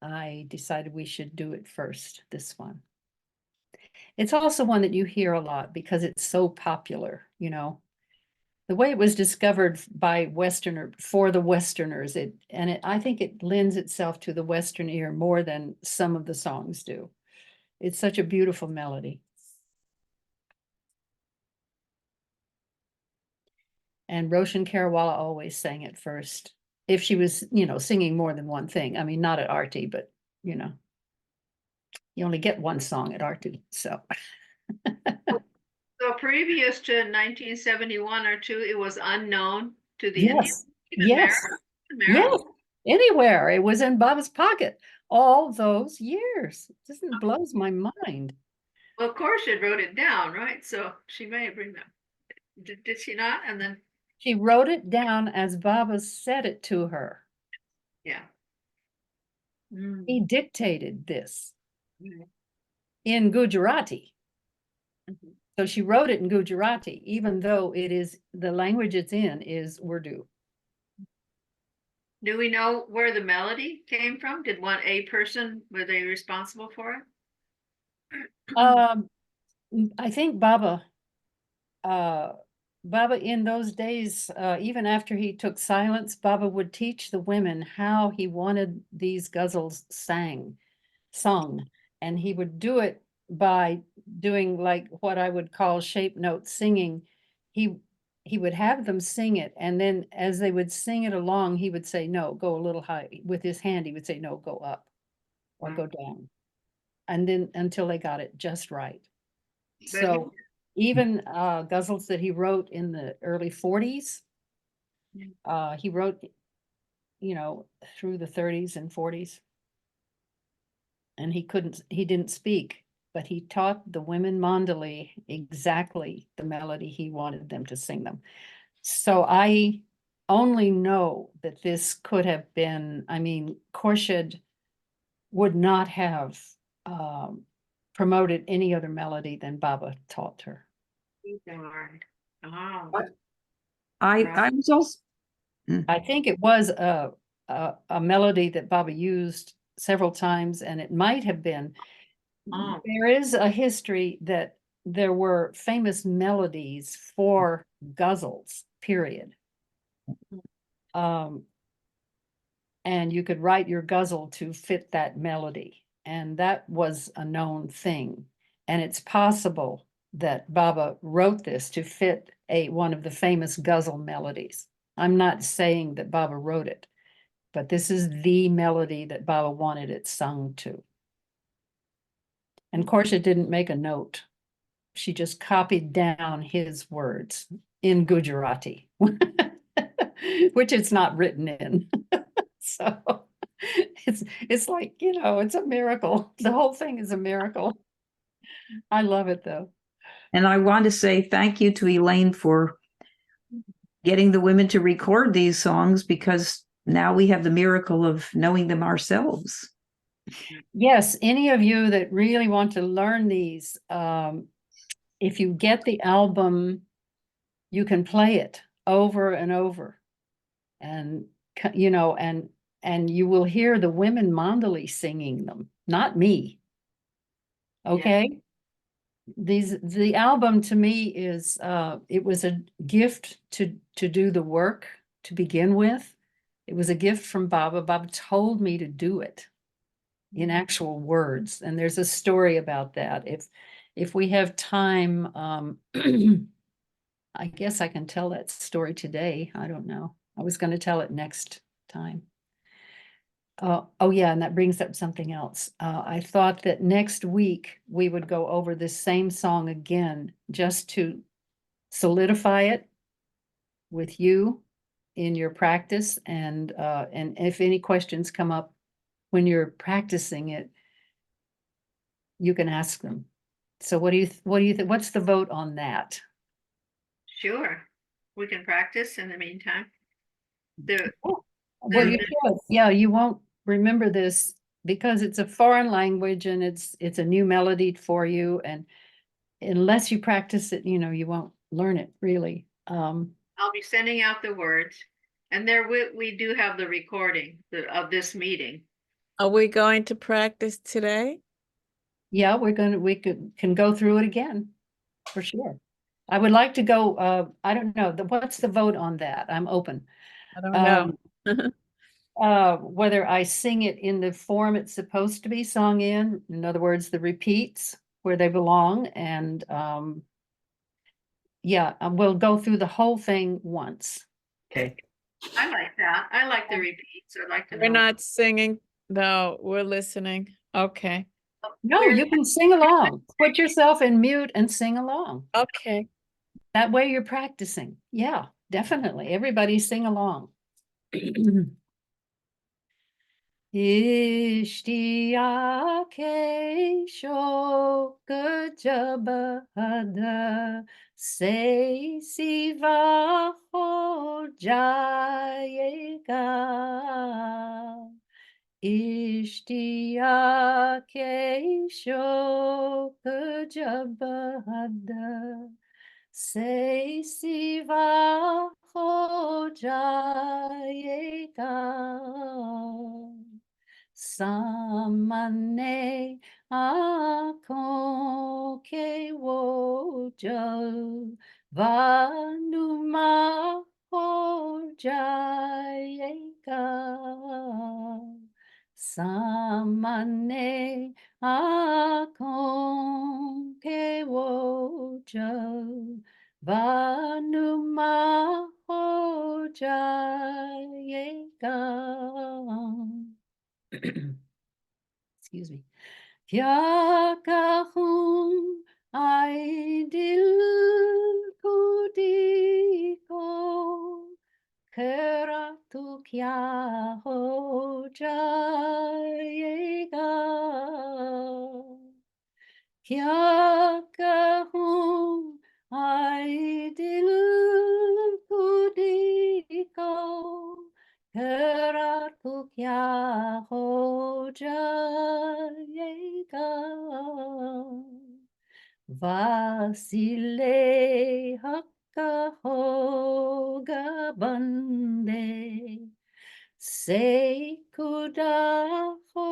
I decided we should do it first, this one. It's also one that you hear a lot because it's so popular, you know. The way it was discovered by for the Westerners, I think it lends itself to the Western ear more than some of the songs do. It's such a beautiful melody. And Roshan Karawala always sang it first. if she was, singing more than one thing. I mean, not at Artie, but, you only get one song at Artie, so. So previous to 1971 or two, it was unknown to the Indians. Yes, Even yes, Mehera? yes, anywhere. It was in Baba's pocket all those years. Just blows my mind. Well, of course, she wrote it down, right? So she may bring that. Did she not? And then, She wrote it down as Baba said it to her. yeah. He dictated this Mm. in Gujarati. Mhm. So she wrote it in Gujarati, even though it is, the language it's in is Urdu. Do we know where the melody came from? Did a person, were they responsible for it? I think Baba in those days, even after he took silence, Baba would teach the women how he wanted these ghazals sung. And he would do it by doing like what I would call shape note singing. He would have them sing it, and then as they would sing it along, he would say, no, go a little high. With his hand, he would say, no, go up or go down. And then until they got it just right. But So even ghazals that he wrote in the early 40s, he wrote, through the 30s and 40s. And he didn't speak, but he taught the women mandali exactly the melody he wanted them to sing them. So I only know that this could have been, I mean, Khorshid would not have promoted any other melody than Baba taught her. darn. Oh, I was also, I think it was a melody that Baba used several times, and it might have been. oh. There is a history that there were famous melodies for ghazals, period. And you could write your ghazal to fit that melody, and that was a known thing. And it's possible that Baba wrote this to fit one of the famous ghazal melodies. I'm not saying that Baba wrote it, but this is the melody that Baba wanted it sung to. And Korsha didn't make a note. She just copied down his words in Gujarati, which it's not written in. So it's like, it's a miracle. The whole thing is a miracle. I love it though. and I want to say thank you to Elaine for getting the women to record these songs, because now we have the miracle of knowing them ourselves. Yes, any of you that really want to learn these, if you get the album, you can play it over and over. And, and you will hear the women mandali singing them, not me. Okay? The album to me is, it was a gift to do the work to begin with. It was a gift from Baba. Baba told me to do it in actual words. And there's a story about that. If we have time, I guess I can tell that story today. I don't know. I was going to tell it next time. Oh yeah, and that brings up something else. I thought that next week we would go over this same song again, just to solidify it with you in your practice. And if any questions come up when you're practicing it, you can ask them. So what do you think? What's the vote on that? Sure. We can practice in the meantime. Well, you should. Yeah, you won't remember this because it's a foreign language and it's a new melody for you. And unless you practice it, you won't learn it really. I'll be sending out the words, and there we do have the recording of this meeting. Are we going to practice today? Yeah, we can go through it again for sure. I would like to go, I don't know, what's the vote on that? I'm open. I don't know. Whether I sing it in the form it's supposed to be sung in other words, the repeats where they belong, and yeah, we'll go through the whole thing once. Okay. I like that. I like the repeats. I like to We're know. not singing, though. We're listening. Okay. No, We're- you can sing along. Put yourself in mute and sing along. Okay. That way you're practicing. Yeah, definitely. Everybody sing along. Ishtiyake shok jabada se siva ho jayega. Ishtiyake shok jabada se siva ho jayega. Samane akon ke wojo vanuma ho jayega. Samane akon ke wojo vanuma ho jayega. Excuse me. Kya kahun ai dil kudi ko kera tu kya ho jayega. Kya kahun ai dil kudi ko kera tu kya ho jayega. Vasile hakka hoga bande se kuda ho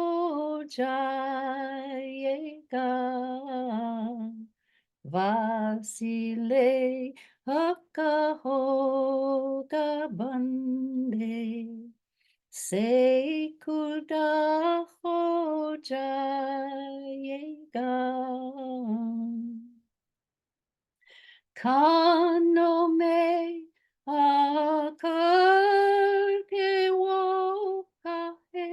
jayega. Vasile hakka hoga bande se kuda ho jayega. Kanome akar ke wo kahe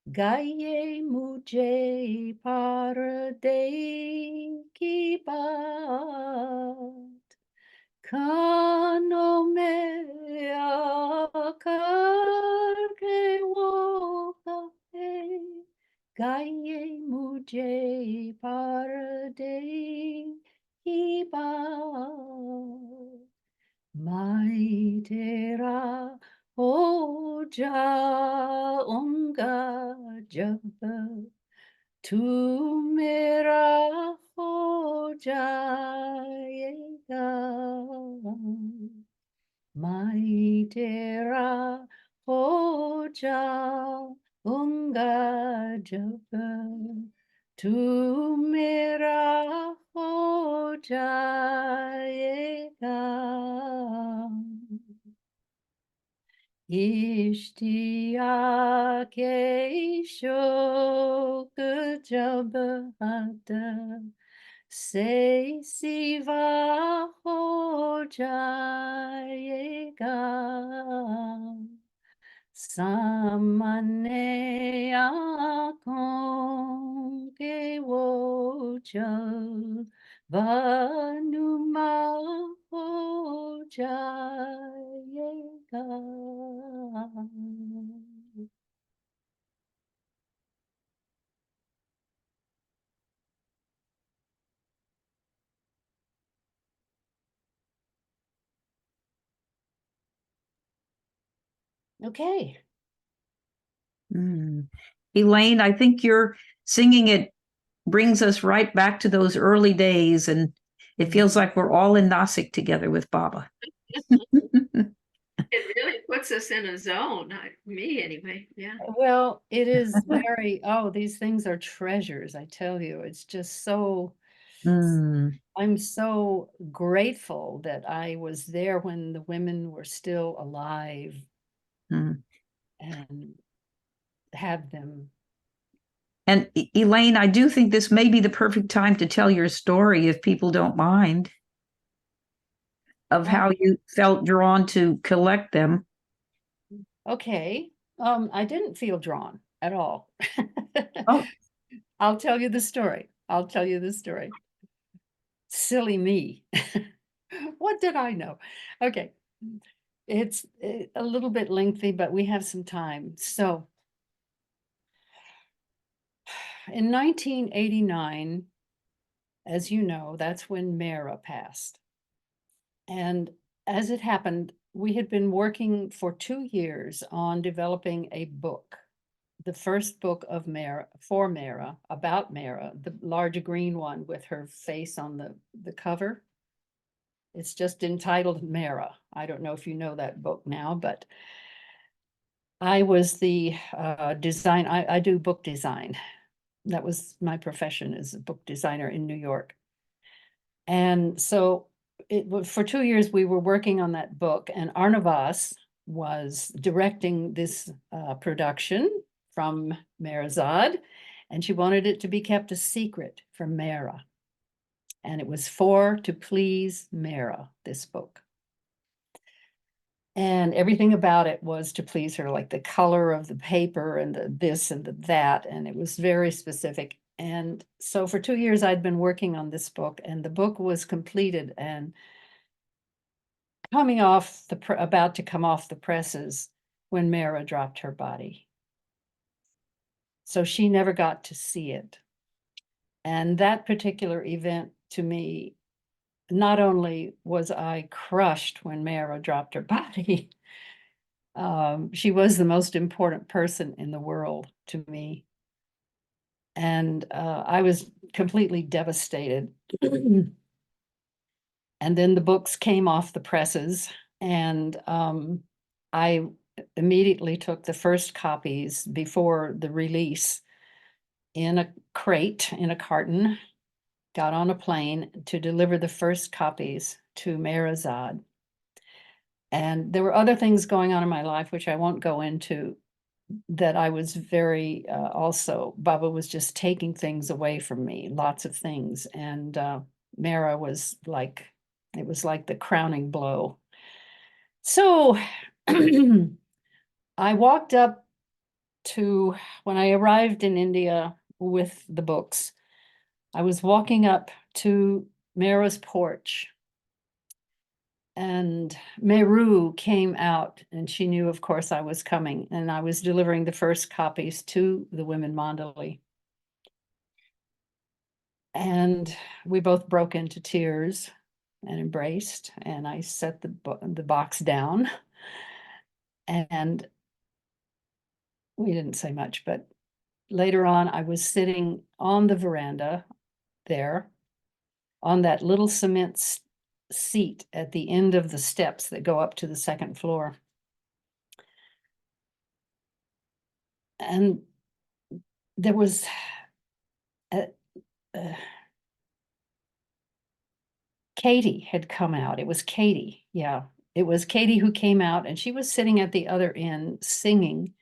gaye mujhe parde ki baat. Kanome akar ke wo kahe gaye mujhe parde ki baat. Mai tera ho jaunga jab tu mera ho jayega. Mai tera ho jaunga jab tu mera ho jayega. Ishtiyake shok jab hata se siva ho jayega. Samane akon ke wojo vanuma ho jayega. Okay. Elaine, I think your singing it brings us right back to those early days, and it feels like we're all in Nasik together with Baba. It really puts us in a zone, me anyway, yeah. Well, it is very, oh, these things are treasures, I tell you. It's just so, I'm so grateful that I was there when the women were still alive and have them. And Elaine, I do think this may be the perfect time to tell your story, if people don't mind, of how you felt drawn to collect them. Okay, I didn't feel drawn at all. Oh. I'll tell you the story. I'll tell you the story. Silly me. What did I know? Okay. It's a little bit lengthy, but we have some time. So in 1989, as you know, that's when Mehera passed. And as it happened, we had been working for 2 years on developing a book, the first book of Mehera, for Mehera, about Mehera, the large green one with her face on the cover. It's just entitled Mehera. I don't know if you know that book now, but I was the design, I do book design. That was my profession as a book designer in New York. And so it was for 2 years we were working on that book, and Arnavas was directing this production from Meherazad, and she wanted it to be kept a secret from Mehera. And it was to please Mehera, this book. And everything about it was to please her, like the color of the paper and the this and the that, and it was very specific. And so for 2 years I'd been working on this book, and the book was completed and coming off about to come off the presses when Mehera dropped her body. So she never got to see it. And that particular event to me, not only was I crushed when Mehera dropped her body, she was the most important person in the world to me. And I was completely devastated. And then the books came off the presses, and I immediately took the first copies before the release in a crate, in a carton, got on a plane to deliver the first copies to Meherazad. And there were other things going on in my life, which I won't go into, that I was very also, Baba was just taking things away from me, lots of things. And Mehera was like, it was like the crowning blow. So I walked up to, when I arrived in India with the books, I was walking up to Mehera's porch, and Meru came out, and she knew, of course, I was coming, and I was delivering the first copies to the women mandali. And we both broke into tears and embraced, and I set the box down, and we didn't say much, but later on I was sitting on the veranda there on that little cement seat at the end of the steps that go up to the second floor. And there was Katie had come out. It was Katie. Yeah, it was Katie who came out, and she was sitting at the other end singing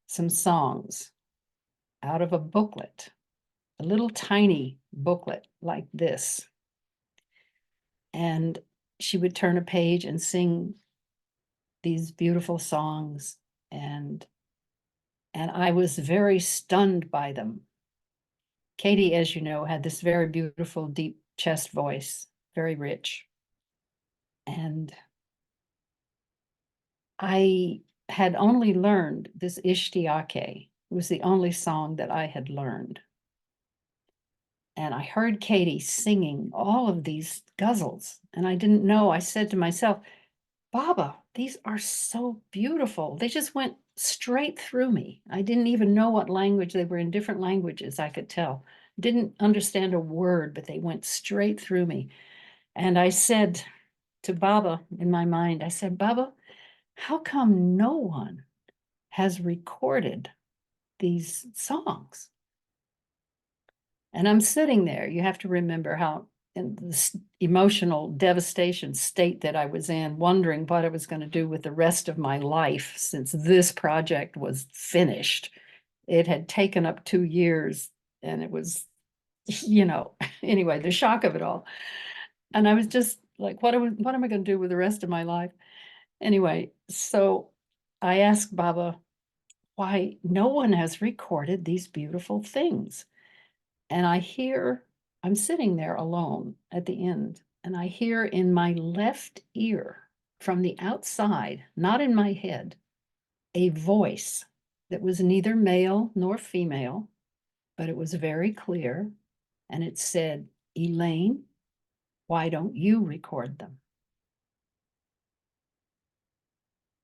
some songs out of a booklet, a little tiny booklet like this. And she would turn a page and sing these beautiful songs, and I was very stunned by them. Katie, as you know, had this very beautiful, deep chest voice, very rich. And I had only learned this Ishtiake. It was the only song that I had learned. And I heard Katie singing all of these ghazals, and I didn't know. I said to myself, Baba, these are so beautiful. They just went straight through me. I didn't even know what language. They were in different languages, I could tell. Didn't understand a word, but they went straight through me. And I said to Baba in my mind, I said, Baba, how come no one has recorded these songs? And I'm sitting there. You have to remember how in this emotional devastation state that I was in, wondering what I was going to do with the rest of my life since this project was finished. It had taken up 2 years, and it was, anyway, the shock of it all. And I was just like, what am I going to do with the rest of my life? Anyway, so I asked Baba why no one has recorded these beautiful things. And I'm sitting there alone at the end, and I hear in my left ear from the outside, not in my head, a voice that was neither male nor female, but it was very clear. And it said, Elaine, why don't you record them?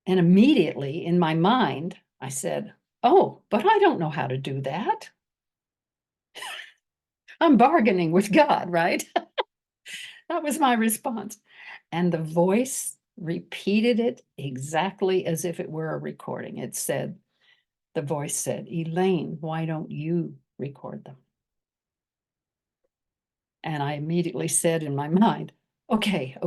And immediately in my mind, I said, oh, but I don't know how to do that. I'm bargaining with God, right? That was my response. And the voice repeated it exactly as if it were a recording. The voice said, Elaine, why don't you record them? And I immediately said in my mind, okay.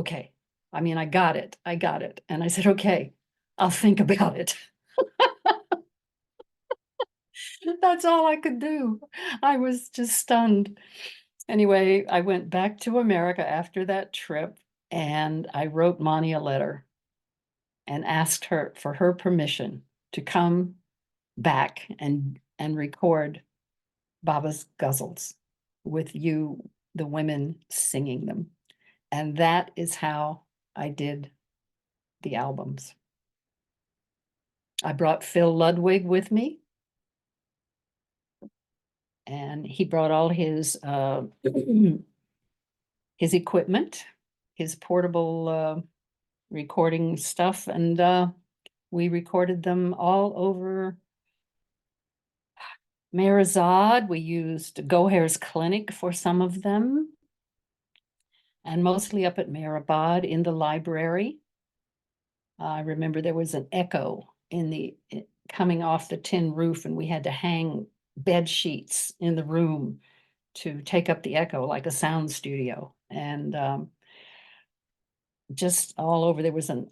I mean, I got it. And I said, okay, I'll think about it. That's all I could do. I was just stunned. Anyway, I went back to America after that trip, and I wrote Mani a letter and asked her for her permission to come back and record Baba's Ghazals with you, the women singing them. And that is how I did the albums. I brought Phil Ludwig with me, and he brought all his his equipment, his portable recording stuff, and we recorded them all over Mehera. We used Goher's clinic for some of them, and mostly up at Mehera in the library. I remember there was an echo coming off the tin roof, and we had to hang bed sheets in the room to take up the echo like a sound studio. And just all over, there was an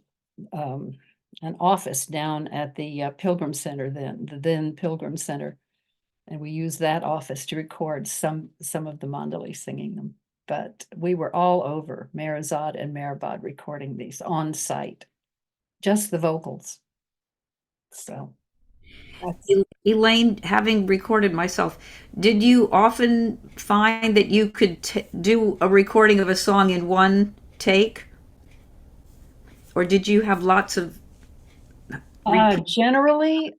office down at the Pilgrim Center, the then Pilgrim Center, and we used that office to record some of the mandali singing them. But we were all over Mehera and Mehrabad recording these on site, just the vocals. So Elaine, having recorded myself, did you often find that you could do a recording of a song in one take? Or did you have lots of generally,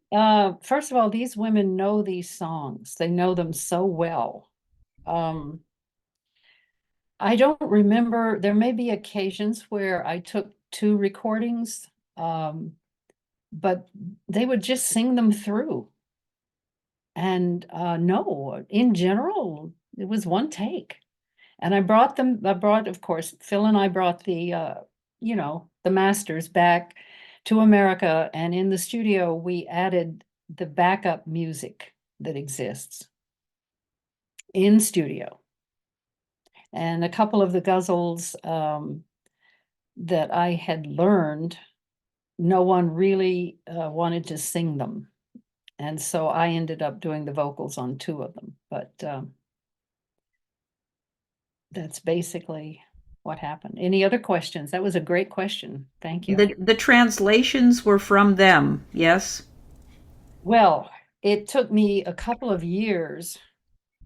first of all, these women know these songs. They know them so well. I don't remember, there may be occasions where I took 2 recordings, but they would just sing them through. And no, in general, it was one take. And I brought, of course, Phil and I brought the masters back to America. And in the studio, we added the backup music that exists in studio. And a couple of the ghazals that I had learned, no one really wanted to sing them. And so I ended up doing the vocals on 2 of them. But that's basically what happened. Any other questions? That was a great question. Thank you. the translations were from them, yes? Well, it took me a couple of years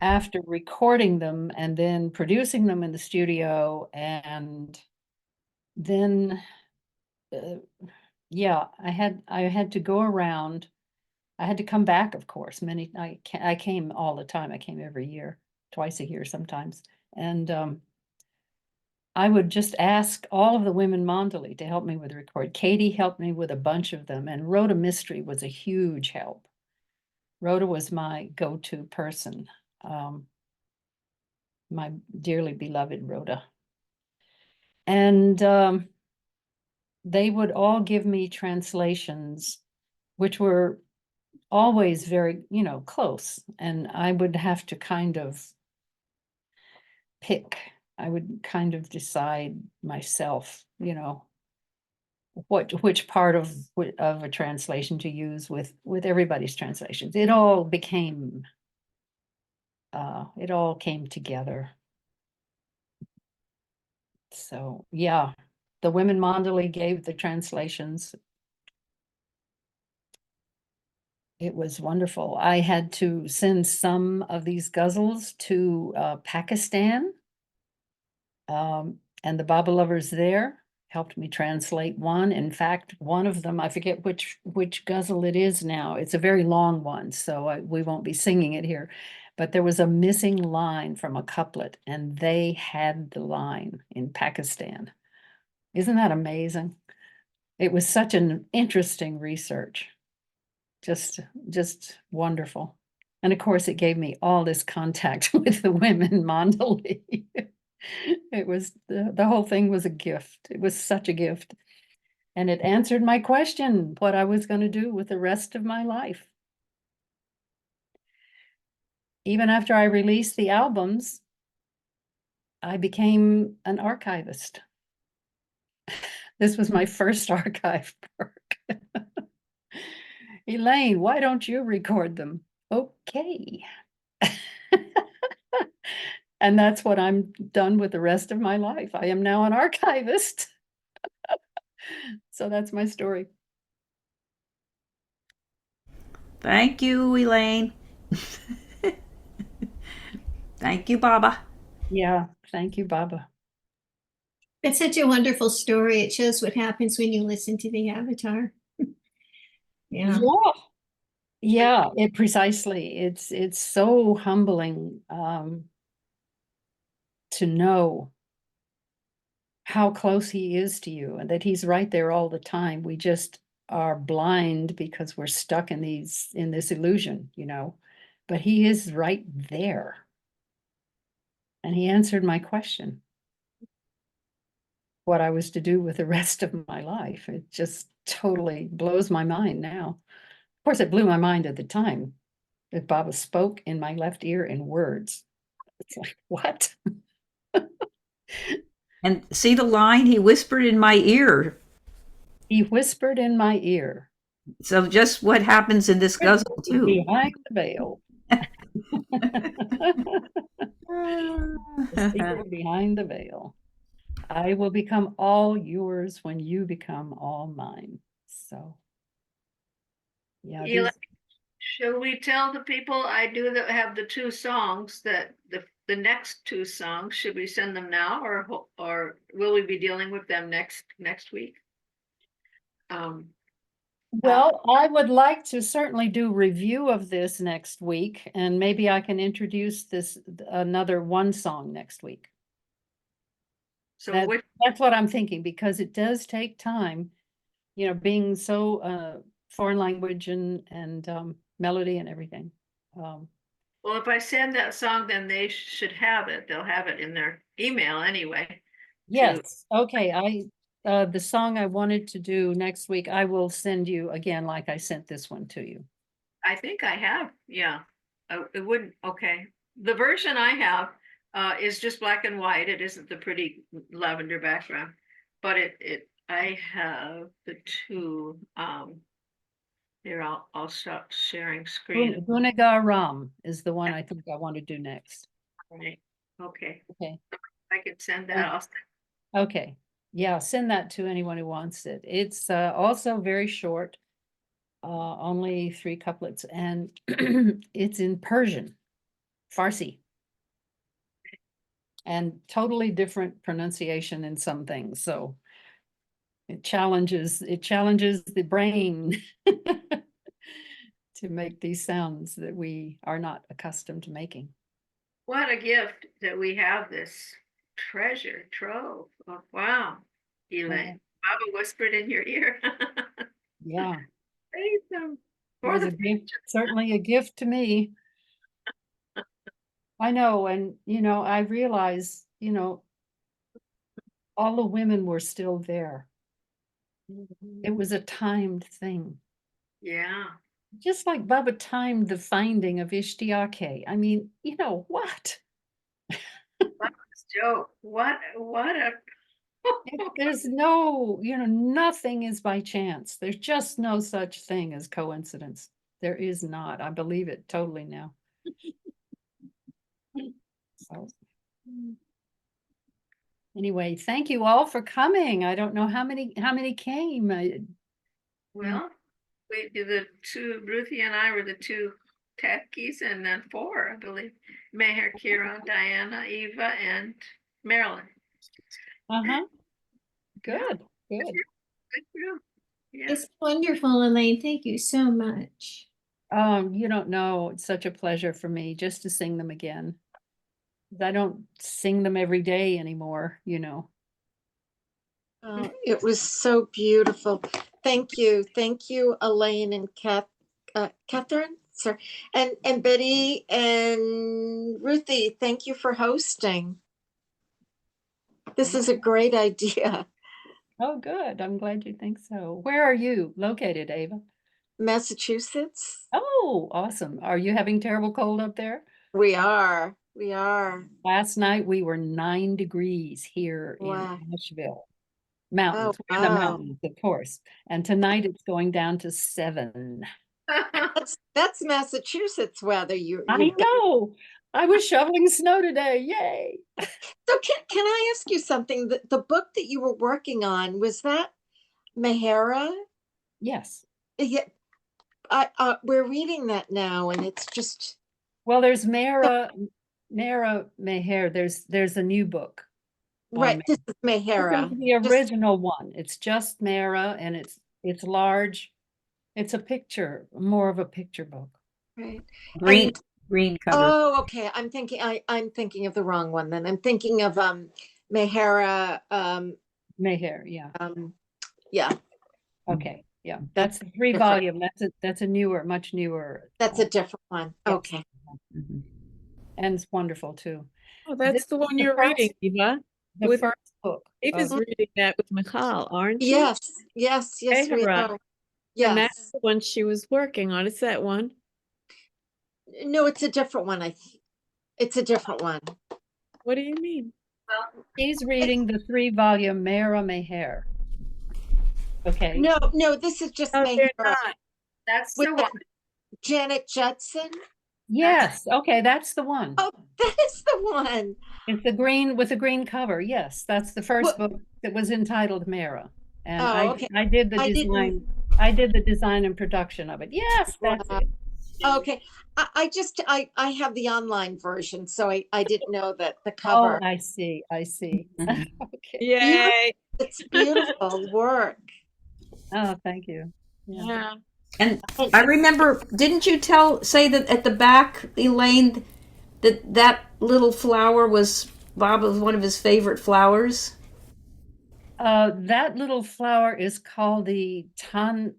after recording them and then producing them in the studio, and then I had to go around. I had to come back, of course. I came all the time. I came every year, twice a year sometimes. And I would just ask all of the women mandali to help me with the record. Katie helped me with a bunch of them, and Rhoda Mystery was a huge help. Rhoda was my go-to person, my dearly beloved Rhoda. And they would all give me translations, which were always very, close. And I would have to kind of pick. I would kind of decide myself, which part of a translation to use with everybody's translations. It all came together. So yeah, the women mandali gave the translations. It was wonderful. I had to send some of these ghazals to Pakistan. And the Baba lovers there helped me translate one. In fact, one of them, I forget which ghazal it is now. It's a very long one, so we won't be singing it here. But there was a missing line from a couplet, and they had the line in Pakistan. Isn't that amazing? It was such an interesting research. Just wonderful. And of course, it gave me all this contact with the women mandali. It was the whole thing was a gift. It was such a gift. And it answered my question, what I was going to do with the rest of my life. Even after I released the albums, I became an archivist. This was my first archive work. Elaine, why don't you record them? Okay. And that's what I'm done with the rest of my life. I am now an archivist. So that's my story. Thank you, Elaine. Thank you, Baba. Yeah, thank you, Baba. It's such a wonderful story. It shows what happens when you listen to the avatar. Yeah. Yeah, it precisely. It's so humbling to know how close he is to you and that he's right there all the time. We just are blind because we're stuck in this illusion, you know. But he is right there. And he answered my question. What I was to do with the rest of my life. It just totally blows my mind now. Of course, it blew my mind at the time that Baba spoke in my left ear in words. It's like, what? And see the line he whispered in my ear. He whispered in my ear. So just what happens in this ghazal too. Behind the veil. The secret behind the veil. I will become all yours when you become all mine. So, yeah. Elaine, shall we tell the people I do have the two songs that the next two songs, should we send them now or will we be dealing with them next week? Well, I would like to certainly do review of this next week, and maybe I can introduce another one song next week. So That's what I'm thinking, because it does take time, you know, being so foreign language and melody and everything. well, if I send that song, then they should have it. They'll have it in their email anyway. Yes. Okay. The song I wanted to do next week, I will send you again, like I sent this one to you. I think I have, yeah. It wouldn't, okay. The version I have is just black and white. It isn't the pretty lavender background, but I have the two. Here, I'll stop sharing screen. Gunagar Ram is the one I think I want to do next. Right. Okay. Okay. I can send that. Okay. Yeah, send that to anyone who wants it. It's also very short, only 3 couplets, and it's in Persian, Farsi, and totally different pronunciation in some things. So it challenges the brain to make these sounds that we are not accustomed to making. What a gift that we have this treasure trove. Oh, wow, Elaine. Baba whispered in your ear. Yeah. It was a gift, certainly a gift to me. I know, and you know, I realize, you know, all the women were still there. It was a timed thing. Yeah. Just like Baba timed the finding of Ishtiake. I mean, you know, what? Joke. What a There's no, you know, nothing is by chance. There's just no such thing as coincidence. There is not. I believe it totally now. So anyway, thank you all for coming. I don't know how many came. well. We did the two, Ruthie and I were the two techies, and then four, I believe. Meher, Kira, Diana, Eva, and Marilyn. Uh-huh. Yeah. Good, good. Good group. Yeah. It's wonderful, Elaine. Thank you so much. You don't know, it's such a pleasure for me just to sing them again. I don't sing them every day anymore, you know. Oh, it was so beautiful. Thank you, Elaine and Catherine, sorry, and Betty and Ruthie. Thank you for hosting. This is a great idea. Oh, good. I'm glad you think so. Where are you located, Ava? Massachusetts. Oh, awesome. Are you having terrible cold up there? We are. Last night we were 9 degrees here Wow. in Nashville. Mountains, Oh, we're in the wow. mountains, of course. And tonight it's going down to 7. That's Massachusetts weather. I know. I was shoveling snow today. Yay. So can I ask you something? The book that you were working on, was that Mehera? Yes. Yeah, we're reading that now, and it's just Well, there's Mira Mehera. There's a new book. right. This is Mehera. The original one. It's just Mira, and it's large. It's a picture, more of a picture book. Right. Green cover. Oh, okay. I'm thinking of the wrong one then. I'm thinking of Mehera. Meher, yeah. Yeah, Okay, yeah. That's the 3 different. volume. That's a newer, much newer. That's a different one. Yes. Okay. Mhm. And it's wonderful too. Oh, that's This the is one the you're first- reading, Eva. The With first book. Eva's of- reading that with Michal, aren't you? Yes, we Mehera. are. And that's Yes. the one she was working on. It's that one. No, it's a different one. It's a different one. What do you mean? He's reading the 3 volume Mera Meher. Okay. No, this is just Oh, they're Mehera not. That's with the one. Janet Judson. Yes. Okay, that's the one. Oh, that is the one. It's the green with a green cover. Yes, that's the first What- book that was entitled Mera. And Oh, okay. I did the I didn't- design. I did the design and production of it. Yes, that's Wow. it. Okay. I have the online version, so I didn't know that the Oh, cover. I see. I see. Mhm. Okay. Yay. It's beautiful work. Oh, thank you. Yeah. Yeah. And I remember, didn't you say that at the back, Elaine, that little flower was one of his favorite flowers? That little flower is called the Tatani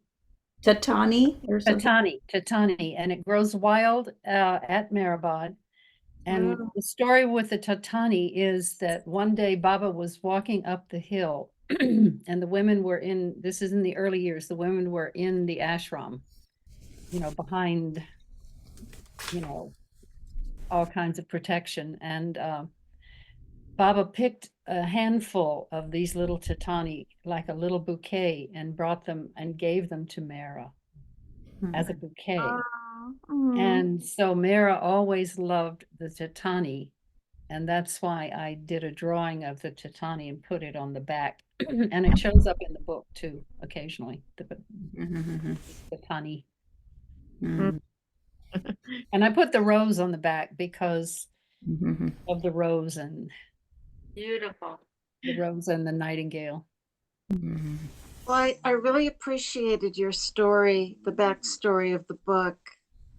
or something? Tatani, and it grows wild at Mehrabad. And Wow. the story with the Tatani is that one day Baba was walking up the hill and the women were this is in the early years, the women were in the ashram, behind, all kinds of protection. And Baba picked a handful of these little Tatani, like a little bouquet, and brought them and gave them to Mera as a bouquet. And so Mera always loved the Tatani, and that's why I did a drawing of the Tatani and put it on the back. And it shows up in the book too, occasionally, the Tatani. Mhm. And I put the rose on the back because Mhm. of the rose and Beautiful. the nightingale. Mhm. Well, I really appreciated your story, the backstory of the book.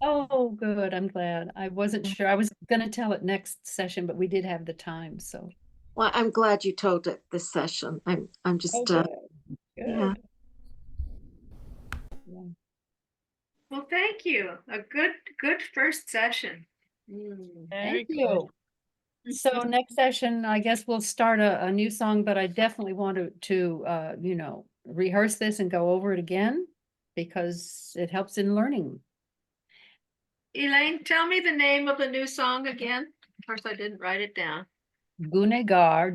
Oh, good. I'm glad. I wasn't sure. I was going to tell it next session, but we did have the time. So, Well, I'm glad you told it this session. I'm just good. yeah. Yeah. Well, thank you. A good first session. Very Thank good. you. So next session, I guess we'll start a new song, but I definitely want to rehearse this and go over it again because it helps in learning. Elaine, tell me the name of the new song again. Of course, I didn't write it down. Gunegar,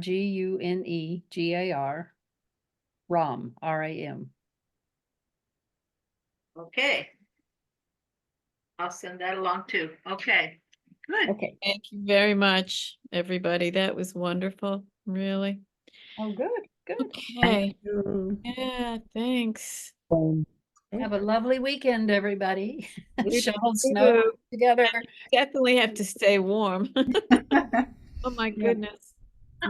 Gunegar, Ram, Ram. Okay. I'll send that along too. Okay. Good. Okay. Thank you very much, everybody. That was wonderful, really. Oh, good. Good. Okay. you. Yeah, thanks. Have a lovely weekend, everybody. You Shovel snow too. together. Definitely have to stay warm. Oh my Yeah. goodness.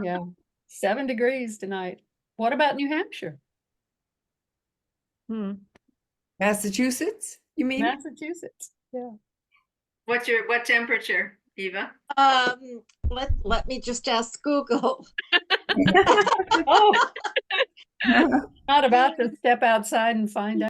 Yeah, 7 degrees tonight. What about New Hampshire? Hmm. Massachusetts, you mean? Massachusetts? Yeah. What temperature, Eva? Let me just ask Google. Oh, not about to step outside and find out.